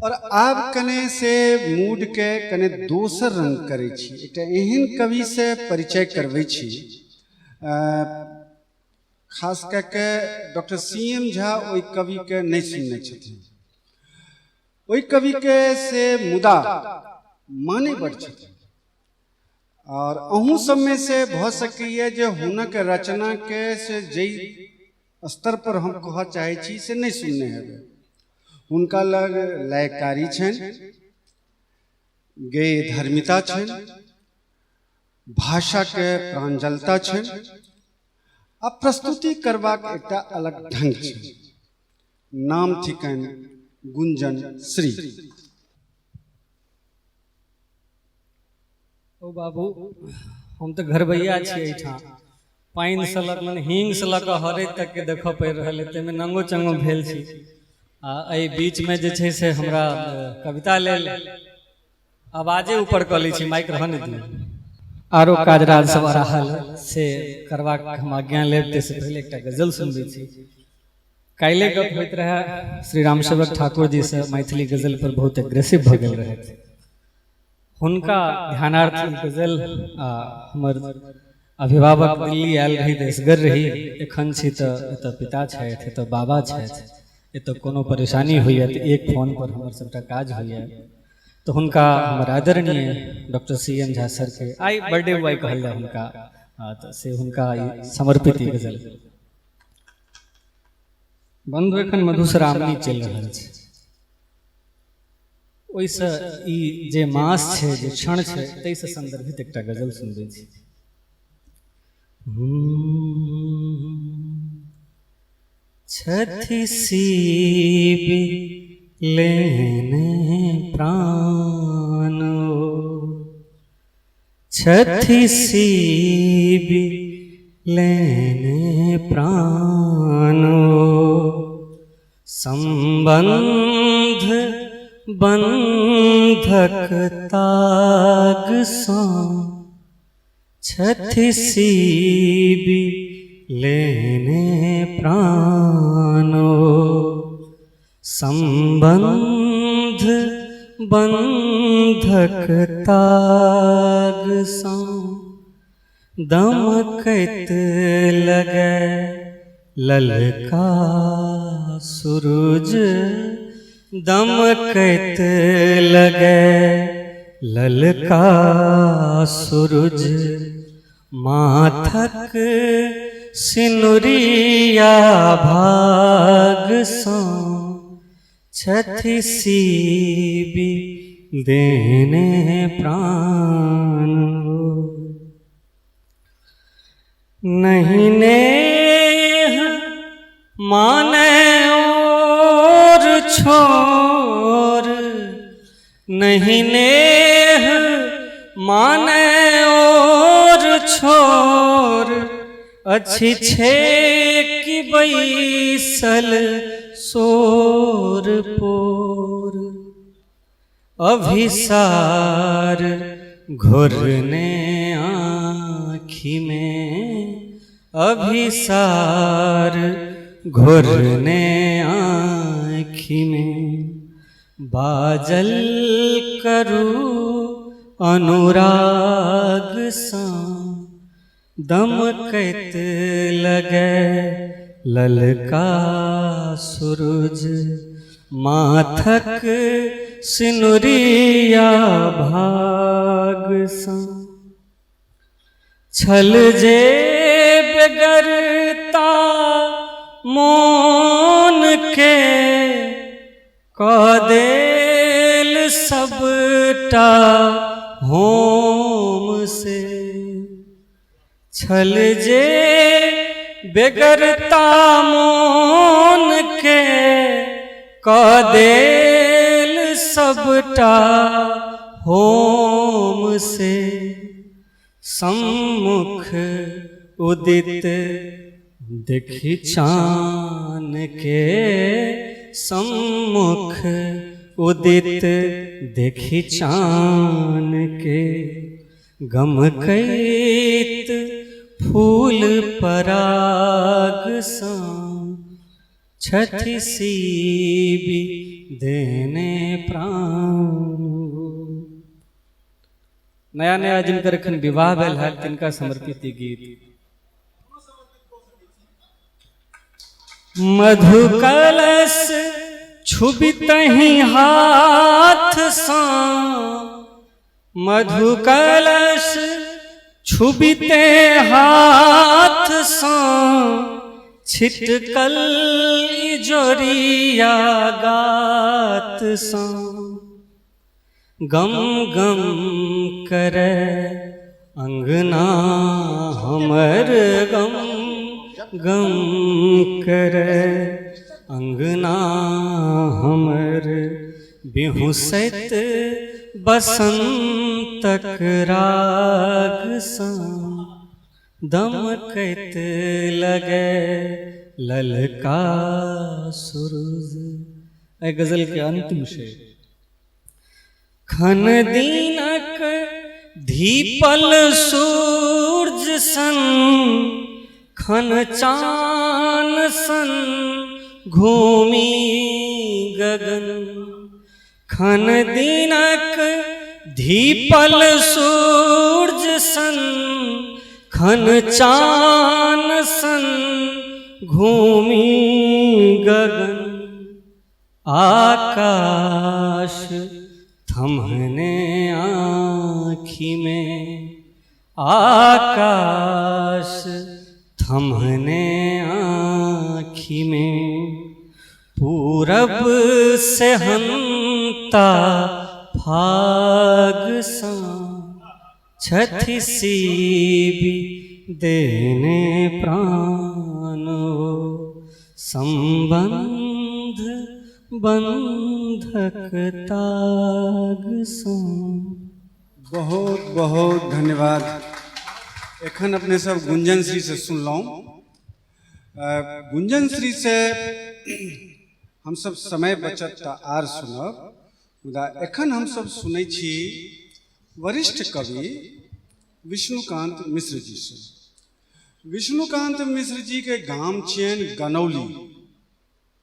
और आब कने से मूड के कने दोसर रंग करे छी, एकटा एहन कवि से परिचय करबै छी, खास करके डॉक्टर CM झा ओहि कवि के नहीं सुनने छथिन। ओहि कवि के से मुदा माने बड़ छथिन और अहूँ सब में से भ सकैए जे हुनक रचना के से जई स्तर पर हम कह चाहे छी से नहीं सुनने हेबै। हुनका लग लयकारी छन, गेय धर्मिता छन, भाषा के प्रांजलता छन, आ प्रस्तुति करबाक एकटा अलग ढंग छै। नाम थिकन गुंजन श्री।
ओ बाबू, हम तो घरबैया छियै एहिठाम, पानि से लग मन हींग से लग हरे तक के देखऽ पड़ि रहल है, ताहिमे नंगो चंगो भेल छी। आ एहि बीच में जे छै से हमरा कविता लेल आवाजे ऊपर कऽ लै छी, माइक रहऽ नहि दियौ। आरो काज राज सब रहल से करबाक हम आज्ञा लेब, ताहिसँ पहिले एकटा गजल सुनबै छी। काल्हि गप होइत रहे श्री रामसेवक ठाकुर जी से मैथिली गजल पर बहुत एग्रेसिव भऽ गेल रहै। हुनका ध्यानार्थ गजल हमर अभिभावक दिल्ली आयल रही, देशगर रही, एखन छी तऽ एतऽ पिता छथि, एतऽ बाबा छथि, एतऽ कोनो परेशानी होइए तऽ एक फोन पर हमर सबटा काज होइए। तो हुनका हमर आदरणीय डॉक्टर CM झा सर के आइ बर्थडे बॉय कहल जाए हुनका, तऽ से हुनका समर्पित ई गजल। बंधु एखन मधुश्रावणी चलि रहल छै, ओहिसँ ई जे मास छै, जे क्षण छै, ताहिसँ संदर्भित एकटा गजल सुनबै छी। छथि सीबी लेने प्राणो, छथि सीबी लेने प्राणो, संबंध बंधक ताग सा, छथि सीबी लेने प्राणो, संबंध बंधक ताग सा, दमकैत लगे ललका सूरज, दमकैत लगे ललका सूरज, माथक सिनुरिया भाग सा, छथि सीबी देने प्राण, नहीं नेह माने और छोर, नहीं नेह माने और छोर, अच्छी छे की बैसल सोर पोर, अभिसार घुरने आँखी में, अभिसार घुरने आँखी में, बाजल करू अनुराग सा, दमकैत लगे ललका सूरज, माथक सिनुरिया भाग सा, छल जे बेगरता मोन के, कऽ देल सबटा होम से, छल जे बेगरता मोन के, कऽ देल सबटा होम से, सम्मुख उदित देखी चान के सम्मुख उदित, देखी चान के गमकैत फूल पराग सा, छठि सीबी देने प्राण। नया नया जिनकर एखन विवाह भेल है तिनका समर्पित ई गीत। मधु कलश छुबितहि हाथ सा, मधु कलश छुबिते हाथ सा, छिटकल जोरिया गात सा, गम गम करे अंगना हमर, गम गम करे अंगना हमर, बिहुसैत बसंतक राग सा, दमकैत लगे ललका सूरज। ऐ गजल के अंतिम शेर। खन दीनक धीपल सूरज सन, खन चान सन घूमी गगन, खन दीनक धीपल सूरज सन, खन चान सन घूमी गगन, आकाश थमने आँखी में, आकाश थमने आँखी में, पूरब से हंता फाग सा, छठि सीबी देने प्राणो, संबंध बंधक ताग सा।
बहुत बहुत धन्यवाद। एखन अपने सब गुंजन श्री से सुनलहुँ। गुंजन श्री से हम सब समय बचत आर सुनब, मुदा एखन हम सब सुनै छी वरिष्ठ कवि विष्णुकांत मिश्र जी से। विष्णुकांत मिश्र जी के गाम छियनि गनौली,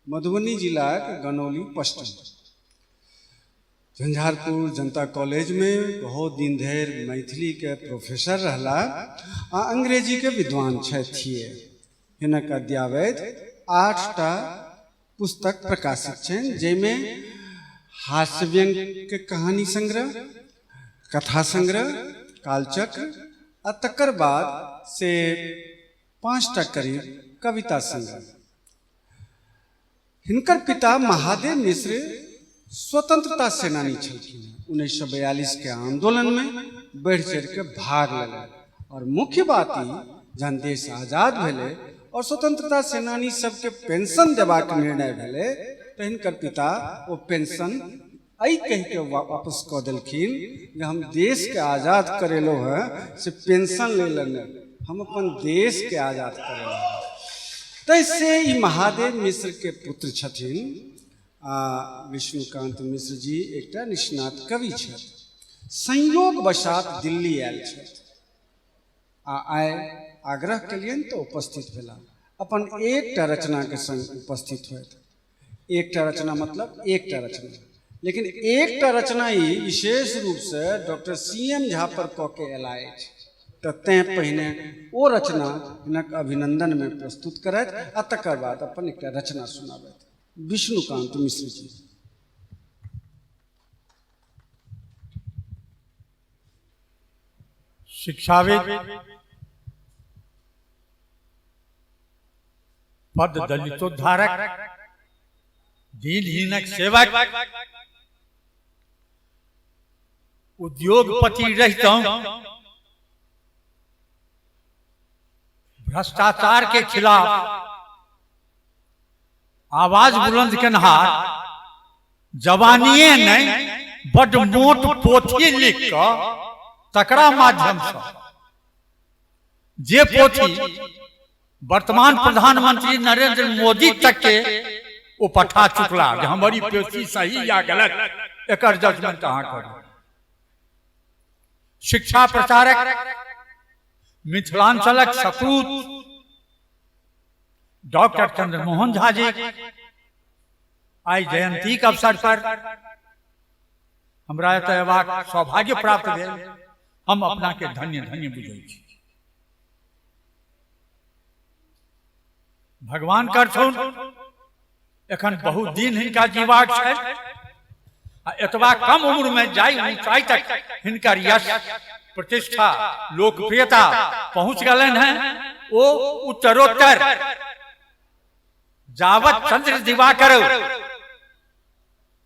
मधुबनी जिला के गनौली पश्चिम। झंझारपुर जनता कॉलेज में बहुत दिन धरि मैथिली के प्रोफेसर रहला आ अंग्रेजी के विद्वान छिए। हिनक अद्यावधि 8टा पुस्तक प्रकाशित छनि, जाहिमे हास्य व्यंग के कहानी संग्रह, कथा संग्रह, कालचक्र आ तकर बाद से 5टा करीब कविता संग्रह। हिनकर पिता महादेव मिश्र स्वतंत्रता सेनानी छलखिन। 1942 के आंदोलन में बढ़ चढ़ के भाग लेलक। और मुख्य बात ई जहन देश आजाद भेले और स्वतंत्रता सेनानी सबके पेंशन देबाक निर्णय भेले तो हिनकर पिता वो पेंशन आई कह के वापस कऽ देलखिन जे हम देश के आजाद करेलो है से पेंशन ले लेने, हम अपन देश के आजाद करेलो है। तैसे ई महादेव मिश्र के पुत्र छथिन। विष्णुकांत मिश्र जी एकटा निष्णात कवि छथि। संयोग वशात दिल्ली आयल छथि आ आइ आग्रह केलियनि तो उपस्थित भेला। अपन एकटा रचना के संग उपस्थित होइत। एकटा रचना मतलब एकटा रचना, लेकिन एकटा रचना ही विशेष रूप से डॉक्टर CM झा पर कऽ के अयला अछि। तो तैं पहिने ओ रचना हिनक अभिनंदन में प्रस्तुत करैत आ तकर बाद अपन एकटा रचना सुनाबैत। विष्णुकांत मिश्र जी।
शिक्षाविद, पद दलितोद्धारक, दीनहीनक सेवक, उद्योगपति रहितौं, भ्रष्टाचार के खिलाफ आवाज बुलंद केनहार, जवानिए नहीं बड मोट पोथी लिख कऽ तकरा माध्यम से जे पोथी
वर्तमान प्रधानमंत्री नरेंद्र मोदी तक के वो पठा चुकला जे हमारी पेशी सही या गलत एकर जजमेंट अहाँ करू। शिक्षा प्रचारक मिथिलांचलक सपूत डॉक्टर चंद्रमोहन झा जी आई जयंती के अवसर पर हमरा एतय अयबाक सौभाग्य प्राप्त भेल। हम अपना के धन्य धन्य बुझै छी। भगवान करथुन एखन बहुत दिन हिनका जीवाक छै, एतबा कम उम्र में जाई ऊंचाई तक हिनकर यश प्रतिष्ठा लोकप्रियता पहुंच गलन है। वो उत्तरोत्तर जावत चंद्र दिवाकर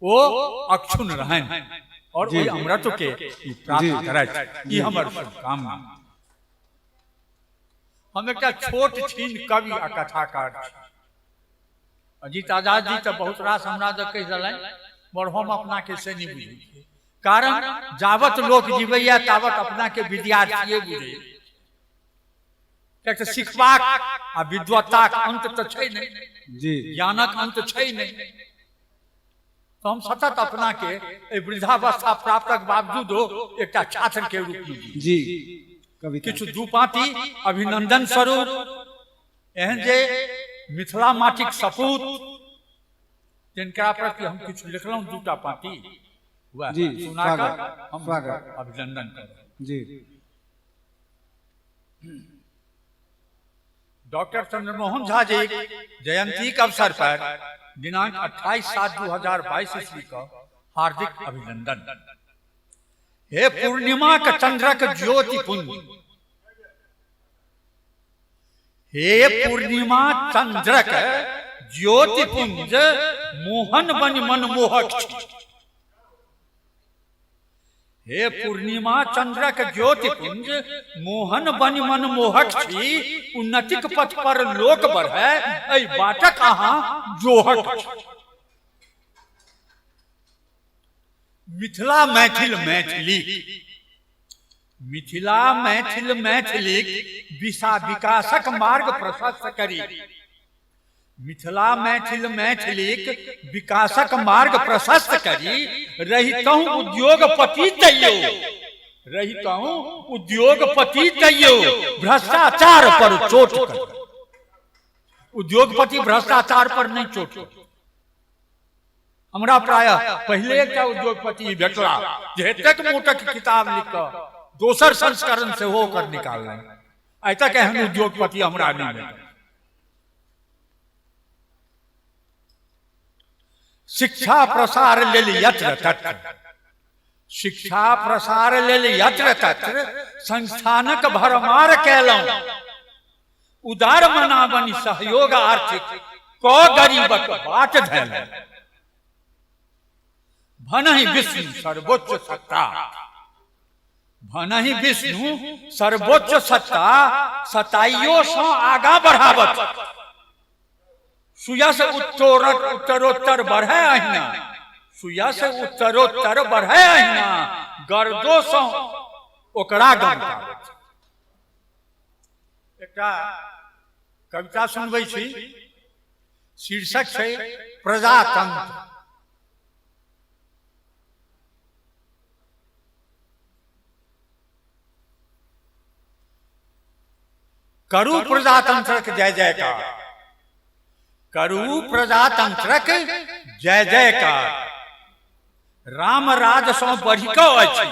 वो अक्षुण रहन और वही अमृत के प्राप्त करत। ई हमर शुभकामना। हम एक छोट छीन कवि आ कथाकार छी। अजीत आजाद जी तो बहुत रास हमरा दे कह देलन, पर हम अपना के से नहीं बुझे। कारण जावत लोक जीवैया तावत अपना के विद्यार्थी बुझे। कियाक सिखबाक आ विद्वत्ताक अंत तो छै नहीं, ज्ञानक अंत छै नहीं। तो हम सतत अपना के वृद्धावस्था प्राप्तक बावजूदो एक छात्र के रूप में
जी कविता
किछु दू पाँति अभिनंदन स्वरूप एहन जे मिथिला माटिक सपूत जिनका प्रति हम किछु लिखलहुँ दूटा पाँति
जी
सुनाकर हम
स्वागत
अभिनंदन कर।
जी।
डॉक्टर चंद्रमोहन झा जी जयंती के अवसर पर दिनांक 28/7/2022 ईस्वी का हार्दिक अभिनंदन। हे पूर्णिमा के चंद्रक ज्योति पुंज, हे पूर्णिमा चंद्रक ज्योति पुंज मोहन बन मनमोहक छी। हे पूर्णिमा चंद्रक ज्योति पुंज मोहन बन मनमोहक छी। उन्नतिक पथ पर लोक बढ़ै एहि बाटक अहाँ जोहक छी। मिथिला मैथिल मैथिलीक मिथिला मैथिल मैथिलीक विकासक मार्ग प्रशस्त करी। मिथिला मैथिल मैथिलीक विकासक मार्ग प्रशस्त करी। रहितहु उद्योगपति तैयो, रहितहु उद्योगपति तैयो भ्रष्टाचार पर चोट कर। उद्योगपति भ्रष्टाचार पर नहीं चोट। हमरा प्राय पहले एक उद्योगपति भेटला जे एतेक मोटक किताब लिख कऽ दोसर संस्करण से हो कर निकालना। आइ तक एहन उद्योगपति हमरा नहीं भेटल। शिक्षा प्रसार लेल यत्र तत्र, शिक्षा प्रसार लेल यत्र तत्र संस्थानक भरमार कैलहुँ। उदार मना बनी सहयोग आर्थिक क गरीबक बाट धैलहुँ। भनहि विष्णु सर्वोच्च सत्ता, भनहि विष्णु सर्वोच्च सत्ता सताइयो सँ आगा बढ़ावत। सुयस उत्तरोत्तर बढ़े अहिना, सुयस उत्तरोत्तर बढ़े अहिना गर्दो सँ ओकरा गमकावत। एकटा कविता सुनबै छी, शीर्षक छै प्रजातंत्र। करू प्रजातंत्रक जय जयकार, करू प्रजातंत्रक जय जयकार। राम राज सँ बढ़ि कऽ अछि,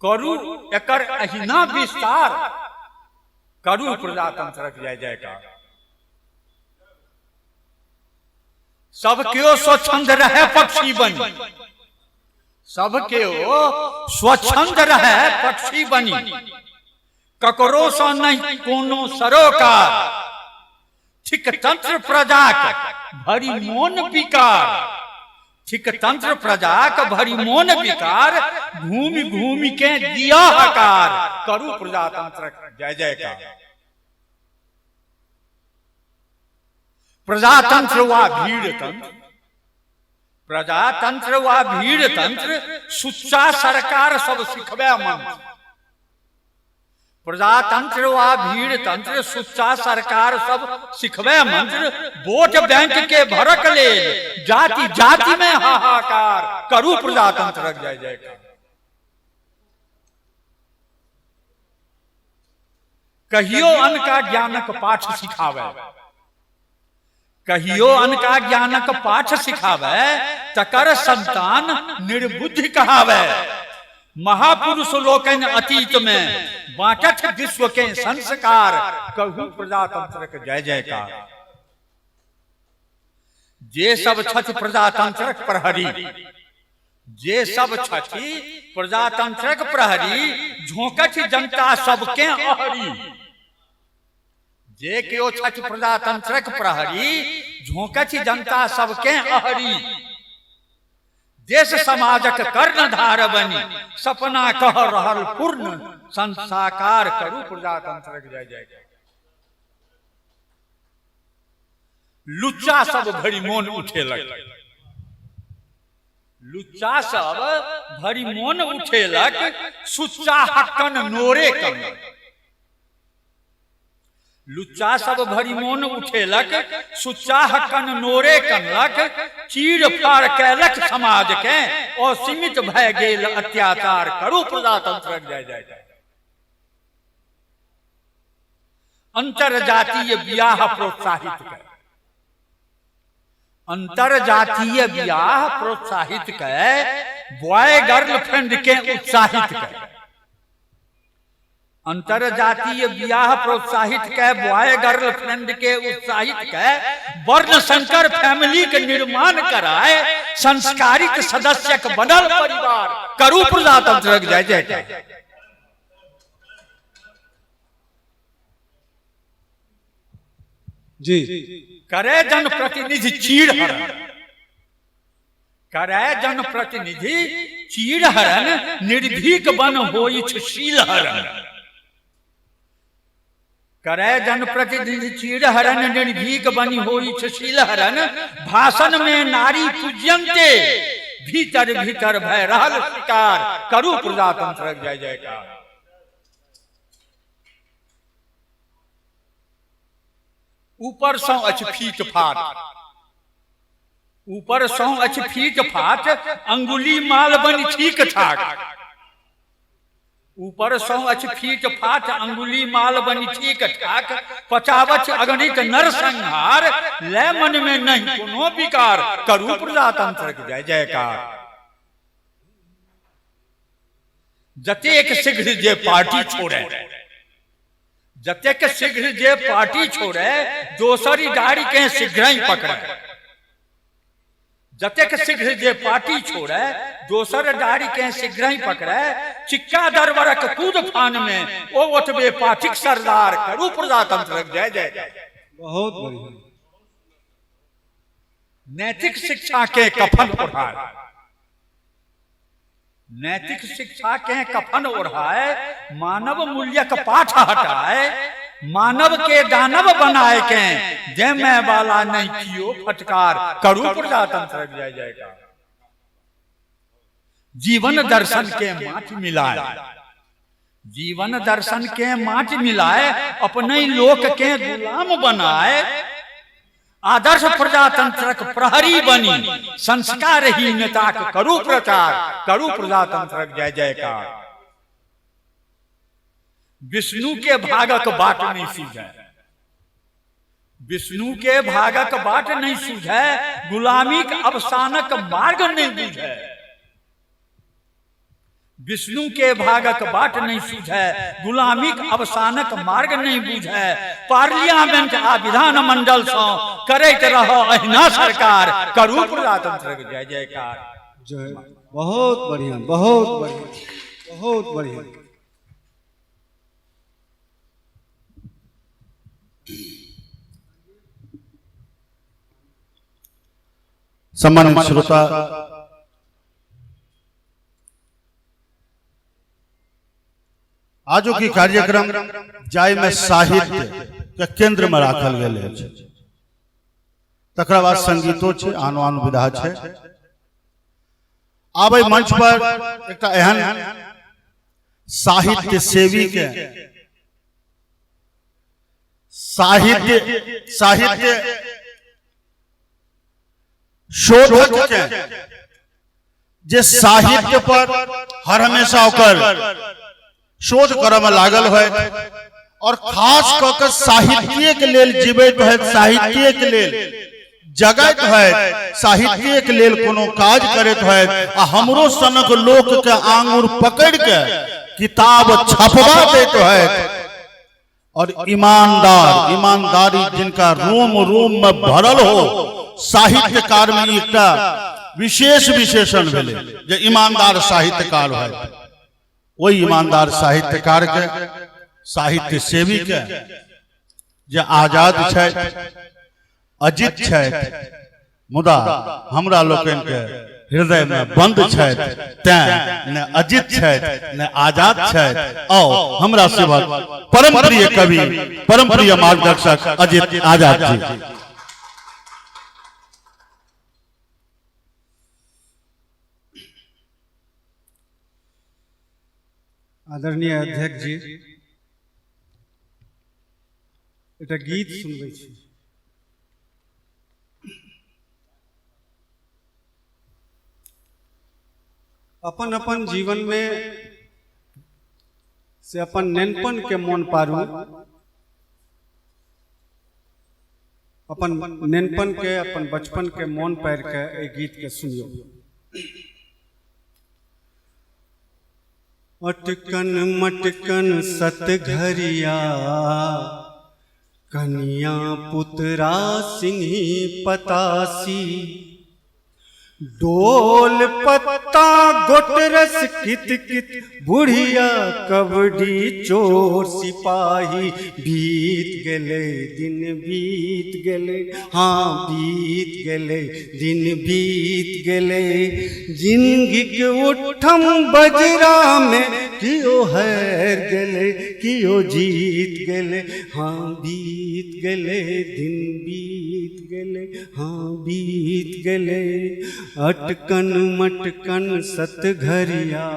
करू एकर अहिना विस्तार। करू प्रजातंत्रक जय जयकार। सब केओ स्वच्छंद रहे पक्षी बनी, सब केओ स्वच्छंद रहे पक्षी बनी। ककरो सँ नहीं कोनो सरोकार, ठीक तंत्र प्रजाक भरी मोन विकार। ठीक तंत्र प्रजाक भरी मोन विकार, घूमि घूमि के दिया हकार। करू प्रजातंत्र जय जयकार। प्रजातंत्र वा भीड़ तंत्र, प्रजातंत्र वा भीड़ तंत्र सुच्चा सरकार सब सिखबे मंत्र। प्रजातंत्र वा भीड़ तंत्र सुच्चा सरकार सब सिखबे मंत्र, वोट बैंक के भरक ले जाति जाति में हाहाकार, करू प्रजातंत्र जय जयकार। कहियो अन का ज्ञानक पाठ सिखावे, कहियो अन का ज्ञानक पाठ सिखावे, तकर संतान निर्बुद्धि कहावे। महापुरुष लोकन अतीत में बांटत विश्व के संस्कार, कहू प्रजातंत्र के जय जयकार। जे सब छथि प्रजातंत्र प्रहरी, जे सब छथि प्रजातंत्र प्रहरी, झोंकत जनता सबके अहरी। जे केओ छथि प्रजातंत्र प्रहरी, झोंकत जनता सबके अहरी। देश समाजक कर्णधार बनी, सपना कह रहल पूर्ण संसाकार, करू प्रजातंत्र जय जयकार। लुच्चा सब भरी मोन उठेलक, लुच्चा सब भरी मोन उठेलक, सुच्चा हक्कन नोरे कनलक। लुच्चा सब भरी मोन उठेलक, सुच्चा हक्कन नोरे कनलक। चीर फाड़ कैलक समाज के, और सीमित भय गेल अत्याचार, करू प्रजातंत्र जय जयकार। अंतरजातीय विवाह प्रोत्साहित कर, अंतरजातीय विवाह प्रोत्साहित कर, बॉय गर्लफ्रेंड के उत्साहित कर। अंतरजातीय विवाह प्रोत्साहित के, बॉय गर्लफ्रेंड के उत्साहित के, वर्ण संकर फैमिली के निर्माण कराए, संस्कारित सदस्यक बनल परिवार, करू प्रजातंत्र जय जयकार।
जी
करे जन प्रतिनिधि चीड़हरण, करे जन प्रतिनिधि चीड़हरण, निर्भीक बन होइछ शीलहरण। करे जन प्रतिनिधि चीड़हरण, निर्भीक बनी होइछ शीलहरण। भाषण में नारी पूज्यन्ते, भीतर भीतर भय रहल शिकार, करू प्रजातंत्र जय जयकार। ऊपर सौ अछि फीट फाट, ऊपर सौ अछि फीट फाट, अंगुली माल बनी ठीक ठाक। ऊपर सौ अछि फीट फाट, अंगुली माल बनी ठीक ठाक। पचावच अगणित नर संहार, ले मन में नहीं कोनो विकार, करू प्रजातंत्र जय जयकार। जतेक शीघ्र जे पार्टी छोड़े, जतेक शीघ्र जे पार्टी छोड़े, दोसरी गाड़ी के शीघ्र ही पकड़े। जतेक शीघ्र जे पार्टी छोड़े, दोसर गाड़ी के शीघ्र ही पकड़े। चिक्का दरबरक कूद फान में, ओ ओतबे पाठिक सरदार, करू प्रजातंत्र जय जयकार।
बहुत बढ़िया।
नैतिक शिक्षा के कफन ओढ़ाए, नैतिक शिक्षा के कफन ओढ़ाए, मानव मूल्यक पाठ हटाए। मानव के दानव बनाए के, जय मैं वाला नहीं कियो फटकार, करू प्रजातंत्र जय जयकार। जीवन दर्शन के माटी मिलाए, जीवन दर्शन के माटी मिलाए, अपने लोक के गुलाम बनाए। आदर्श प्रजातंत्रक प्रहरी बनी, संस्कारहीनताक करू प्रचार, करू प्रजातंत्र जय जयकार। विष्णु के भागक बाट नहीं सूझे, विष्णु के भागक बाट नहीं सूझे, गुलामी के अवसानक मार्ग नहीं बूझे। विष्णु के भागक बाट नहीं सूझे, गुलामी के अवसानक मार्ग नहीं बूझे। पार्लियामेंट आ विधान मंडल सो करैत रहो अहिना सरकार, करू प्रजातंत्र जय जयकार।
जय, बहुत बढ़िया, बहुत बढ़िया, बहुत बढ़िया।
सम्मानित श्रोता, आजो की कार्यक्रम जाय में साहित्य के केंद्र में राखल गेल अछि। तकर बाद संगीतो छै, आनो आनो विधा छै। आब एहि मंच पर एकटा एहन साहित्य सेवी के साहित्य शोधक के जे साहित्य पर हर हमेशा ओकर शोध करे में लागल है और खास कऽ के साहित्य के लेल जीवित है, साहित्य के लेल जगत है, साहित्य के लेल कोनो काज करत है आ हमरो सनक लोक के आंगुर पकड़ के किताब छपवा देत है। और ईमानदारी जिनका रोम रोम में भरल हो, साहित्यकार में एकटा विशेष विशेषण भेले जे ईमानदार साहित्यकार है। वही ईमानदार साहित्यकार के, साहित्य सेवी के जे आजाद छै, अजित छै, मुदा हमरा लोकन के हृदय में बंद छै, तैं न अजित छै न आजाद छै। आओ हमरा सेवा परम प्रिय कवि, परम प्रिय मार्गदर्शक अजित आजाद जी।
आदरणीय अध्यक्ष जी, एक गीत सुनबै छी। अपन अपन जीवन में से अपन नेनपन के मन पारू, अपन नेनपन के, अपन बचपन के मन पार के ए गीत के सुनियो। अटकन मटकन सतघरिया, कनिया पुतरा सिंही पतासी, डोल पत्ता गोटरस कित कित, बुढ़िया कबड्डी चोर सिपाही। बीत गले दिन बीत गले, हाँ बीत गले दिन बीत गले, जिंदगी के उठम बजरा में कियो हार गले कियो जीत गले, हाँ बीत गले दिन बीत गले, हाँ बीत गले। अटकन मटकन सतघरिया,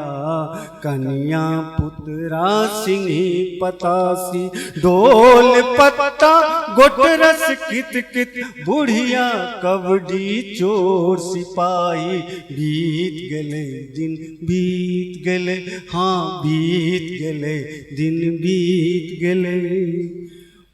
कनिया पुतरा सिंही पतासी, डोल पत्ता गोटरस कित कित, बुढ़िया कबड्डी चोर सिपाही। बीत गले दिन बीत गले, हाँ बीत गले दिन बीत गले।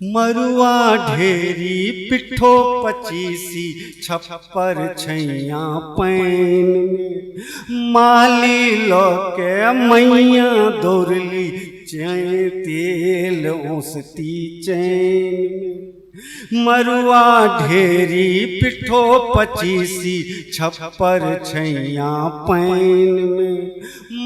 मरुआ ढेरी पिठो पचीसी, छप्पर छैया पैन में, माली लो के मैया दौड़ली, चैन तेल ओसती चैन में। मरुआ ढेरी पिठो पचीसी, छप्पर छैया पैन में,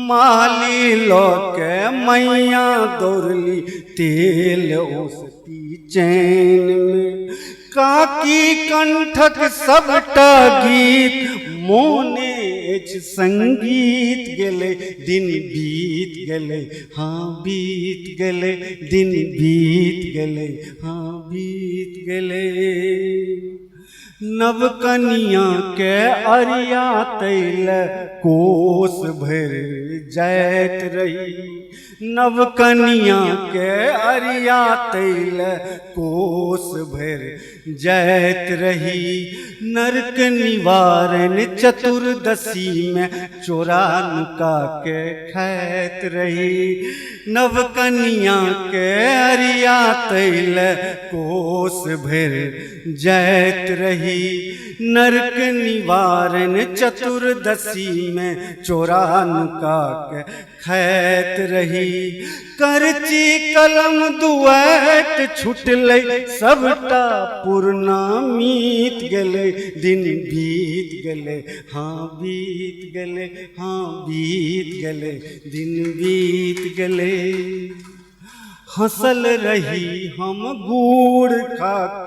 माली लो के मैया दौड़ली, तेल ओसती चैन में। काकी कंठक सबटा गीत, मोने संगीत गले दिन बीत गले, हाँ बीत गले दिन बीत गले, हाँ बीत गले। नवकनिया के अरिया तैल कोस भर जाइत रही, नवकनिया के अरिया तैल कोस भर जाइत रही। नरक निवारण चतुर्दशी में चोरा नुका के खाइत रही, नवकनिया के अरिया तैल कोस भर जाइत रही। नरक निवारण चतुर्दशी में चोरा नुका के खैत रही। करची कलम दुआत छुटलै, सबटा पूर्णामीत गले दिन बीत गले, हाँ बीत गले, हाँ बीत गले दिन बीत गले। हंसल रही हम गुड़ खाक,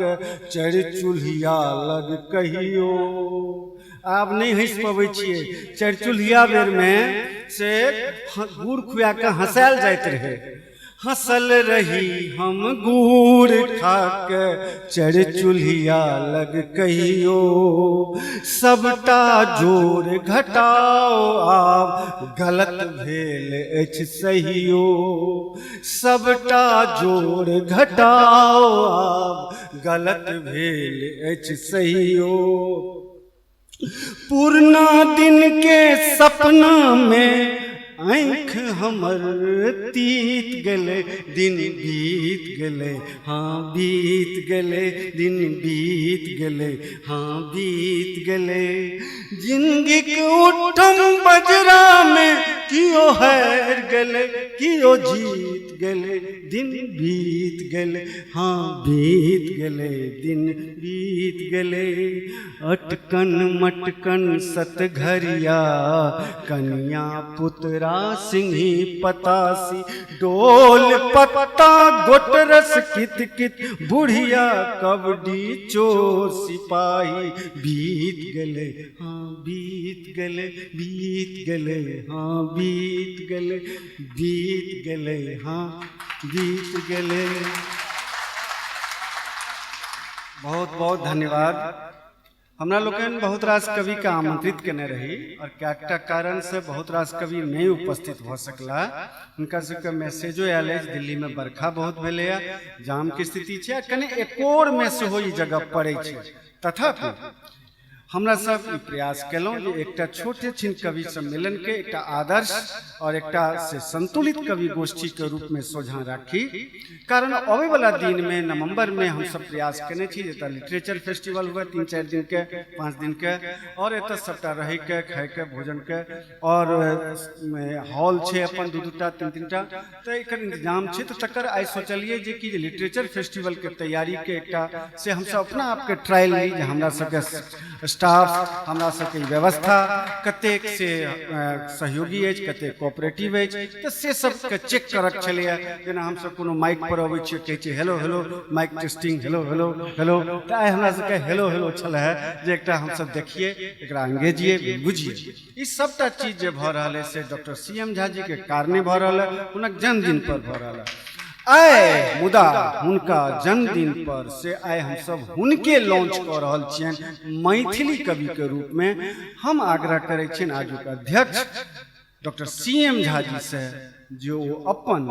चढ़ चूल्हिया लग कहियो। आब नहीं हंस पबै छियै, चढ़ चूल्हिया बेर में से गुड़ खुआ के हंसायल जाइत रहे। हंसल रही हम गुड़ खाक चढ़ चूल्हिया लग कहियो सबटा जोर घटाओ आब गलत भेल अछि सहियो सबटा जोर घटाओ आब गलत भेल अछि सहियो पूर्णा दिन के सपना में आँख हमर तीत गेले दिन बीत गेले हाँ बीत गेले दिन बीत गेले हाँ बीत गेले जिंदगी के उठम बजरा में कियो हार गेले कियो जीत गेले दिन बीत गेले हाँ बीत गेले दिन बीत गेले अटकन मटकन सतघरिया कन्या पुत्रा सिंही पतासी डोल पत्ता गोटरस कित कित बुढ़िया कबड्डी चोर सिपाही बीत गले हाँ बीत गले बीत गले हाँ बीत गले हाँ बीत गले। बहुत बहुत धन्यवाद। हमरा लोगन बहुत रास कवि के आमंत्रित केने रही और क्या कारण से बहुत रास कवि नहीं उपस्थित हो सकला। उनका सबके मैसेजो आयल है दिल्ली में बरखा बहुत भेले जाम की स्थिति है कने एकोर में से हो जगह पड़े तथापि हमरा सब ई प्रयास केलहुँ जे एकटा छोटे छिन कवि सम्मेलन के एकटा आदर्श और एकटा से संतुलित कवि गोष्ठी के रूप में सोझा राखी कारण आवे वाला दिन में नवंबर में हम सब प्रयास केने छी जेता लिटरेचर फेस्टिवल हुआ 3-4 दिन के 5 दिन के और एत सबटा रहे के खाए के भोजन के और हॉल छे अपन 2-2टा 3-3टा तो एकर इंतजाम छे तो तकर आइ सोचलिए जे कि लिटरेचर फेस्टिवल के तैयारी के एकटा से हम सब अपना आप के ट्रायल ली जे हमरा सबके स्टाफ हमरा सबके व्यवस्था कतेक से सहयोगी अछि कतेक कोऑपरेटिव अछि तो से सब के चेक करक छलिए जेना हम सब कोनो माइक पर अबै छी कहै छी hello hello mike testing hello hello hello तो आइ हमरा सबके हेलो हेलो छल है जे एकटा हम सब देखिए एकरा अंगेजिए बुझिए ई सबटा चीज जे भ रहल है से डॉक्टर सीएम झा जी के कारणे भ रहल है हुनक जन्मदिन पर भ रहल है आय मुदा हुनका जन्मदिन पर से आय हम सब हुनके लॉन्च कर रहल छियन मैथिली कवि के रूप में हम आग्रह करे छियन आजुक अध्यक्ष डॉक्टर सीएम झा जी से जो अपन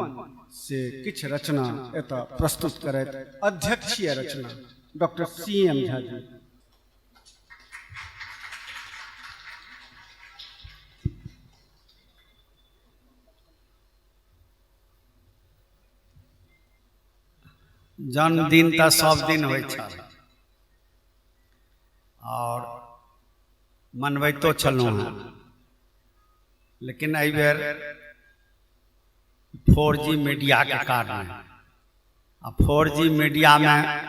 से किछ रचना एता प्रस्तुत करैत अध्यक्षीय रचना डॉक्टर सीएम झा जी।
जन्मदिन तो सब दिन हो और मनबैतो छलूँ हैं लेकिन एहि बेर 4G मीडिया के कारण आ 4G मीडिया में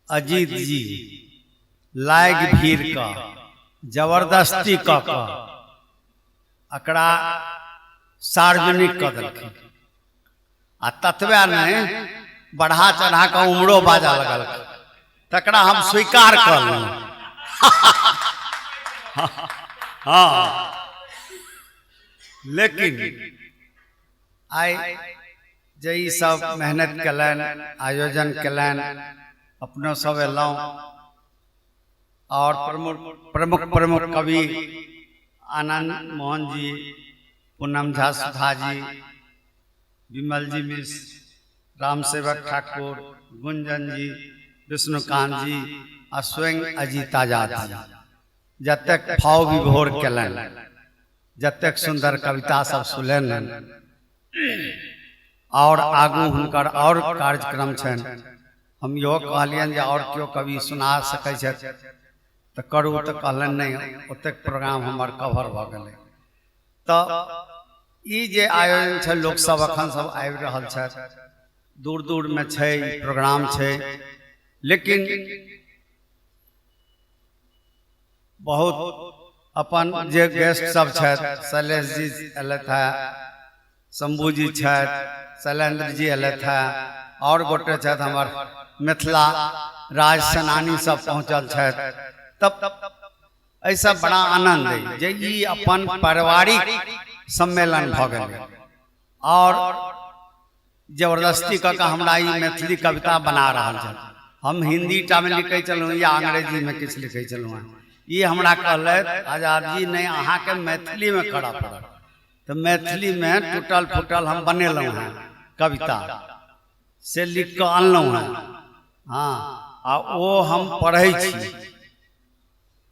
अजीत जी लाइग भीड़ का जबरदस्ती एकरा सार्वजनिक कर देलखिन आ ततबे नहीं बढ़ा चढ़ा कर उमरो बाजा लगल तकरा हम स्वीकार कर लूँ। हाँ लेकिन आई जे ई सब मेहनत कलन आयोजन कलन अपनो सब एलहुँ और प्रमुख कवि आनंद मोहन जी पूनम झा सुधा जी विमल जी मिश्र राम सेवक ठाकुर गुंजन जी विष्णुकांत जी आ स्वयं अजीत आजाद जी जतेक भाव विभोर कलन जतेक सुंदर कविता सब सुनलन और आगू हुनकर और कार्यक्रम छन हम यो कहलियन जे और क्यों कवि सुना सकै छै तो करू तो कहलन नहीं ओतेक प्रोग्राम हमर कवर भ गेलै तो ई जे आयोजन छै लोक सब अखन सब आबि रहल छै दूर दूर में छै प्रोग्राम छै लेकिन बहुत अपन जे गेस्ट सब छै शैलेश जी एलथ है शंभू जी छै शैलेंद्र जी एलथ है और गोटे छै हमर मिथिला राज सेनानी सब पहुँचल छै तब ऐसा बड़ा आनंद है जे ई अपन पारिवारिक सम्मेलन भ गेलै और जबरदस्ती कऽ के हमरा ई मैथिली कविता बना रहल छल। हम हिंदी टा में लिखे चलूँ या अंग्रेजी में किछु लिखे चलूँ हैं। ये हमरा कहलथि आजाद जी नहीं अहाँके मैथिली में करऽ पड़त। तो मैथिली में टूटल फूटल हम बनेलहुँ हैं कविता से लिख कऽ अनलहुँ हैं। हाँ आ ओ हम पढ़ै छी,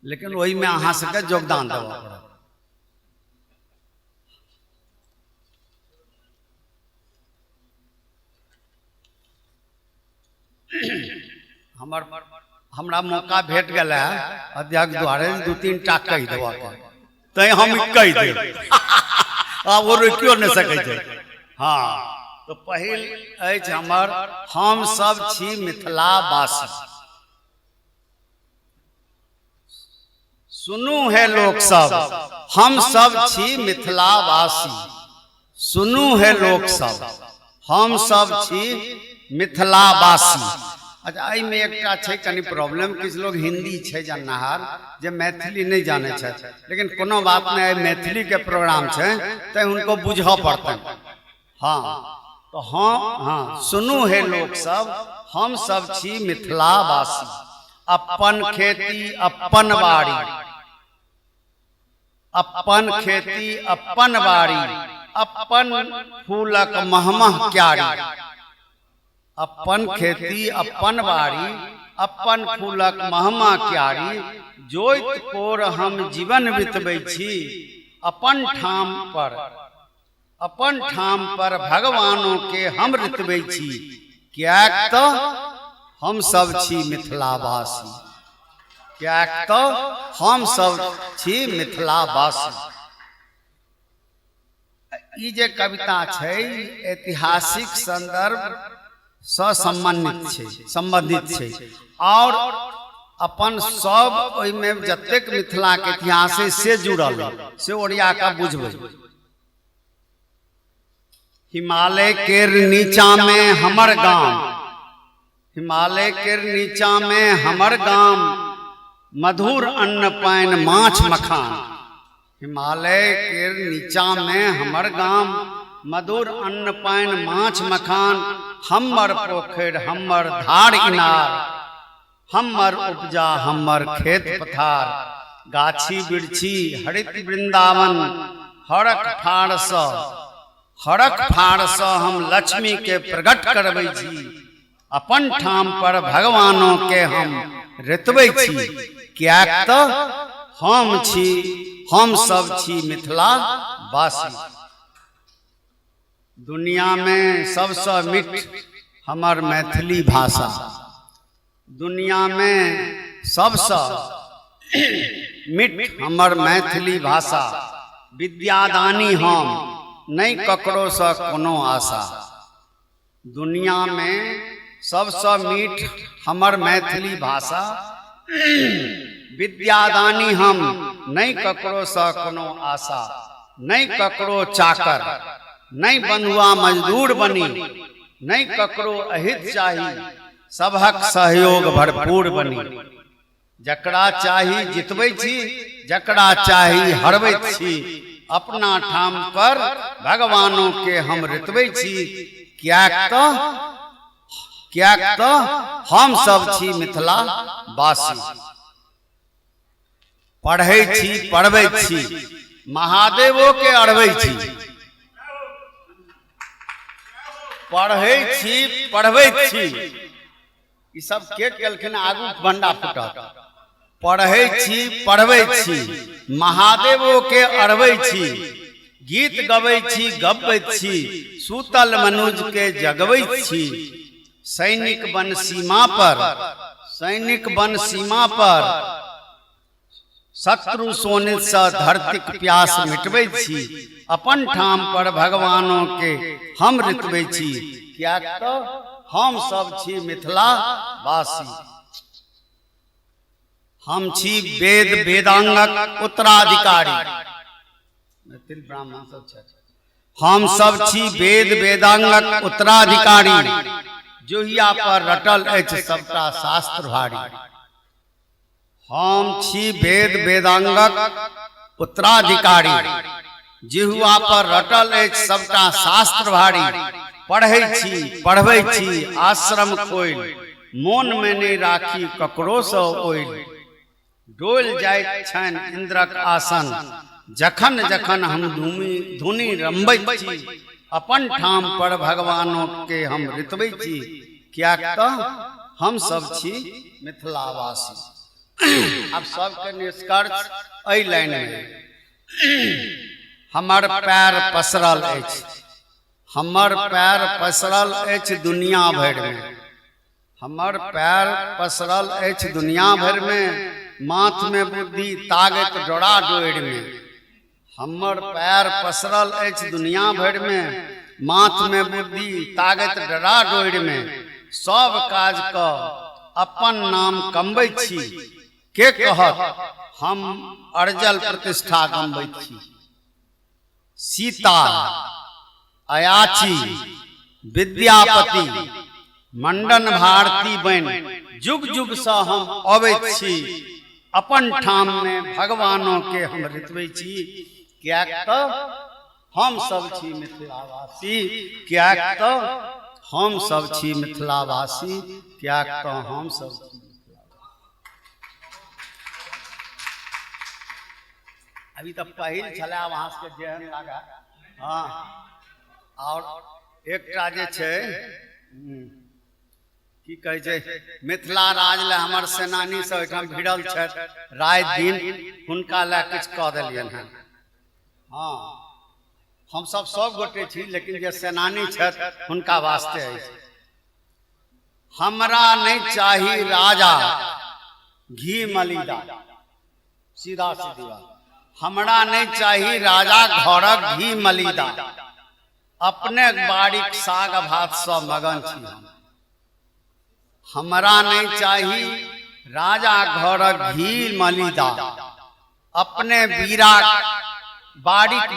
लेकिन वही में अहाँ सबके योगदान देबऽ पड़त। हमरा मौका भेट गेल है अध्यक्ष द्वारे 2-3 टा कहि देबऽ के, तैं हम कहि देब आ वो रोकियो नहीं सकै छै। हाँ तो पहिल अछि हमर हम सब छी मिथिलावासी। सुनू है लोक सब हम सब छी मिथिलावासी। सुनू है लोक सब हम सब छी मिथिलावासी। अच्छा एहि में एकटा छै कनि प्रॉब्लम, किछु लोग हिंदी छै जाननाहार जे मैथिली नहीं जाने छै, लेकिन कोनो बात नहीं, मैथिली के प्रोग्राम छै तैं उनको बुझऽ पड़तन। हाँ तो हाँ सुनू है लोक सब हम सब छी मिथिलावासी। अपन खेती अपन बाड़ी, अपन खेती अपन बाड़ी, अपन फूलक महमह क्यारी। अपन खेती अपन बाड़ी, अपन फूलक महमा क्यारी। जोइत कोर हम जीवन बितबै छी अपन ठाम पर, अपन ठाम पर भगवानों के हम रितबै छी। कियाक तो हम सब छी मिथिलावासी। कियाक तो हम सब छी मिथिलावासी। ई जे कविता छै ऐतिहासिक संदर्भ से संबंधित छै और अपन सब ओहि में जतेक मिथिला के इतिहास से जुड़ल से ओरिया के बुझबै। हिमालय के नीचा में हमर गाम, हिमालय के नीचा में हमर गाम, मधुर अन्न पानि माछ मखान। हिमालय के नीचा में हमर गाम, मधुर अन्न पानि माछ मखान। हमर पोखरि हमर धार इनार, हमर उपजा हमर खेत पथार। गाछी बिरछी हरित वृंदावन, हरक फाड़ सँ हम लक्ष्मी के प्रगट करबै छी। अपन ठाम पर भगवानों के हम रितबै छी। कियाक तो हम सब छी मिथिला वासी। दुनिया में सबसे मीठ हमर मैथिली भाषा। दुनिया में सबसे मीठ हमर मैथिली भाषा। विद्यादानी हम नहीं ककरो से कोनो आशा। दुनिया में सबसे मीठ हमर मैथिली भाषा। विद्यादानी हम नहीं ककरो से कोनो आशा। नहीं ककरो चाकर, नहीं बंधुआ मजदूर बनी, नहीं ककरो अहित चाही, सबहक सहयोग भरपूर बनी। जकरा चाही जितबै छी, जकरा चाही हरबै छी। अपना ठाम पर भगवानों के हम रितबै छी। कियाक तो हम सब छी मिथिला वासी। पढ़ै छी पढ़बै छी, महादेवो के अढ़बै छी। पढ़ै छी पढ़बै छी, ई सब के केलखिन आगू बंडा फुटत। पढ़ै छी पढ़बै छी, महादेवो के अढ़बै छी। गीत गबै छी गबैत छी, सूतल मनुज के जगबै छी। सैनिक बन सीमा पर, सैनिक बन सीमा पर, शत्रु सोनित सँ धरतीक प्यास मिटबै छी। अपन ठाम पर भगवानों के हम रितबै छी। कियाक तो हम सब छी मिथिला वासी। हम छी वेद वेदांगक उत्तराधिकारी। मैथिल ब्राह्मण सब छै। हम सब छी वेद वेदांगक उत्तराधिकारी। जोहिया पर रटल अछि सबटा शास्त्र भारी। हम छी वेद वेदांगक उत्तराधिकारी। जिहुआ पर रटल अछि सबटा शास्त्र भारी। पढ़ै छी पढ़बै छी आश्रम खोइल, मोन में नहीं राखी ककरो सँ ओइल। डोल जाइत छनि इंद्रक आसन, जखन जखन हम धुनी रंबैत छी, अपन ठाम पर भगवानों के हम ऋतबै छी, कियाक तऽ हम सब छी मिथिलावासी। अब सबके निष्कर्ष एहि लाइन में, हमर पैर पसरल अछि, हमर पैर पसरल अछि दुनिया भरि में, हमर पैर पसरल अछि दुनिया भरि में, माथ में बुद्धि तागत डोरा डोरि में। हमर पैर पसरल अछि दुनिया भरि में, माथ में बुद्धि तागत डोरा डोरि में। सब काज क अपन नाम कमबै छी, के कहत हम अर्जल प्रतिष्ठा गमबैत छी। सीता अयाची विद्यापति मंडन भारती बनि, जुग जुग सँ हम अबैत छी, अपन ठाम में भगवानों के हम ऋतबै छी, कियाक तऽ हम सब छी मिथिलावासी, कियाक तऽ हम सब छी मिथिलावासी, कियाक तऽ हम सब छी अभी तक पहिल छला वहाँ से जेहन लगा। हाँ, और एकटा जे छै की कहै छै, मिथिला राज ले हमर सेनानी सब एहिठाम भिड़ल छथि, राति दिन हुनका ले किछु कह देलियनि हैं। हाँ, हम सब गोटे छी, लेकिन जे सेनानी छथि हुनका वास्ते अछि। हमरा नहीं चाही राजा घी मलिदा, सीधा सीधी बात, हमरा नहीं चाही राजा घरक घी मलिदा, अपने बाड़ीक साग भात सँ मगन छी हम। हमरा नहीं चाही राजा घरक घी मलिदा, अपने बीरा बाड़ीक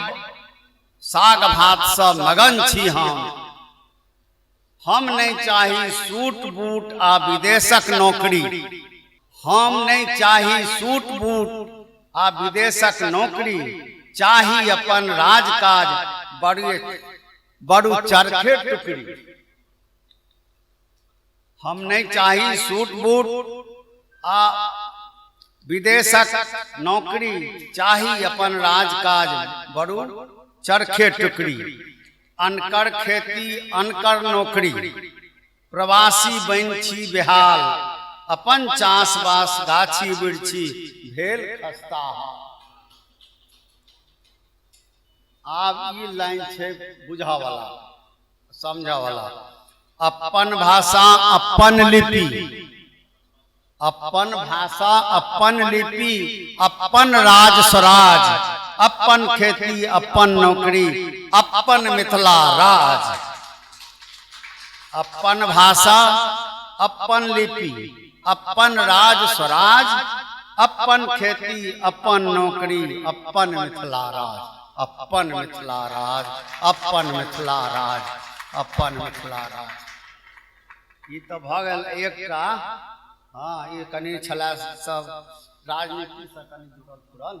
साग भात सँ मगन छी हम। हम नहीं चाही सूट बूट आ विदेशक नौकरी, हम नहीं चाही सूट बूट आ विदेशक नौकरी, चाही अपन राजकाज बड़ू चरखे टुकड़ी। हम नहीं चाही सूट बूट आ विदेशक नौकरी, चाही अपन राजकाज बड़ू चरखे टुकड़ी। अनकर खेती अनकर नौकरी, प्रवासी बन छी बेहाल, अपन चास बास गाछी बिरछी भेल खस्ता। आब ई लाइन छै बुझा वाला समझा वाला। अपन भाषा अपन लिपि, अपन भाषा अपन लिपि, अपन राज स्वराज, अपन खेती अपन नौकरी, अपन मिथिला राज। अपन भाषा अपन लिपि, अपन राज स्वराज, अपन खेती अपन नौकरी, अपन मिथिला राज, अपन मिथिला राज, अपन मिथिला राज, अपन मिथिला राज। ई तो भ गेल एकटा। हाँ, ये कनी छला सब राजनीति से कनी जुड़ल जुड़ल,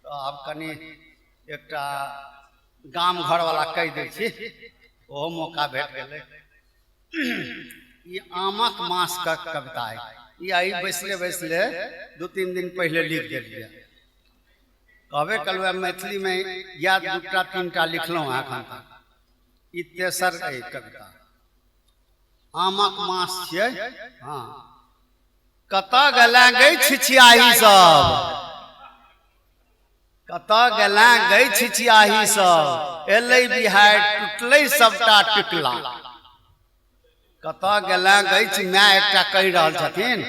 तो आब कनी एकटा गाम घर वाला कह दै छी, ओहो मौका भेट गेलै। ई आमक मास का कविता है, ई आई बैसले बैसले 2-3 दिन पहले लिख देलिए। कहबे कलुआ मैथिली में या 2-3टा लिखलहुँ हैं एखन तक, ई तेसर है कविता। आमक मास छियै। हाँ, कतऽ गेला गई छिछियाही सब, कतऽ गेला गई छिछियाही सब, एलै बिहार टूटलै सबटा टिकला। कतऽ गेला गई छी, माय एकटा कहि रहल छथिन,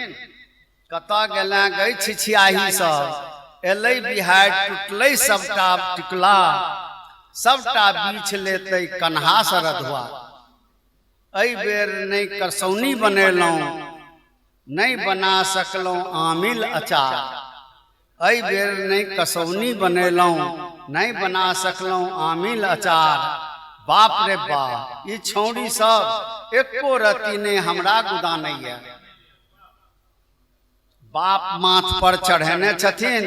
कतऽ गेला गई छिछियाही सब, एलै बिहार टूटलै सबटा टिकला। सबटा बीछ लेतै कन्हा सरधुआ, एहि बेर नहीं करसौनी बनेलहुँ, नहीं बना सकलहुँ आमिल अचार। एहि बेर नहीं कसौनी बनेलहुँ, नहीं बना सकलहुँ आमिल अचार। बाप रे बाप, ई छौड़ी सब एको रति ने हमरा गुदानैया। बाप माथ पर चढ़ेने छथिन,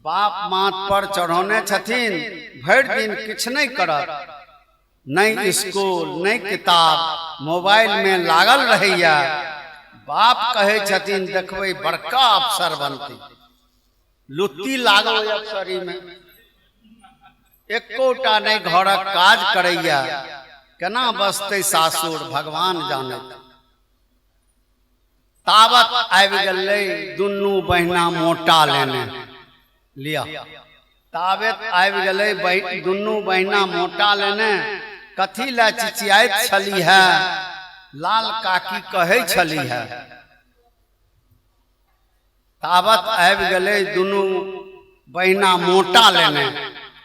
बाप माथ पर चढ़ौने छथिन, भरि दिन किछु नहीं करत, नहीं स्कूल नहीं किताब, मोबाइल में लागल रहैया। बाप कहे छथिन देखबै बड़का अफसर बनती, लुत्ती लागो अफसरी में, एकोटा नहीं घरक काज करैया, केना बसते सासुर भगवान जाने। तावत आबि गेलै दुनू बहिना मोटा लेने लिया, ताबत आबि गेलै दुनू बहिना मोटा लेने। कथी ला चिचियाइत छली है, लाल काकी कहे छली है। ताबत आबि गेलै दुनू बहिना मोटा लेने,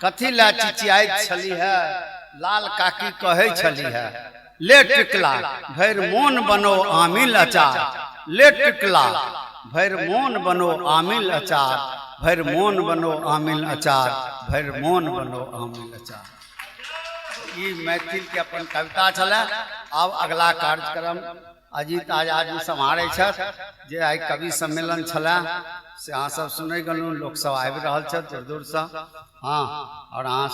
कथी ला चिचियाइत छली है, लाल काकी कहे छली है। ले टिकला भैर मोन बनो आमिल अचार, ले टिकला भैर मोन बनो आमिल अचार, भैर मोन बनो आमिल अचार, भैर मोन बनो आमिल अचार। ई मैथिल के अपन कविता छलै। आब अगला कार्यक्रम अजीत आजाद जी सम्हारै छथि, जे आइ कवि सम्मेलन छलै से अहाँ सब सुनै गेलहुँ, लोक सब आबि रहल छथि दूर दूर से। हाँ, और अहाँ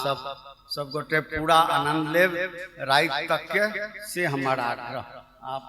सब गोटे पूरा आनंद लेब राति तक के, से हमर आग्रह। आप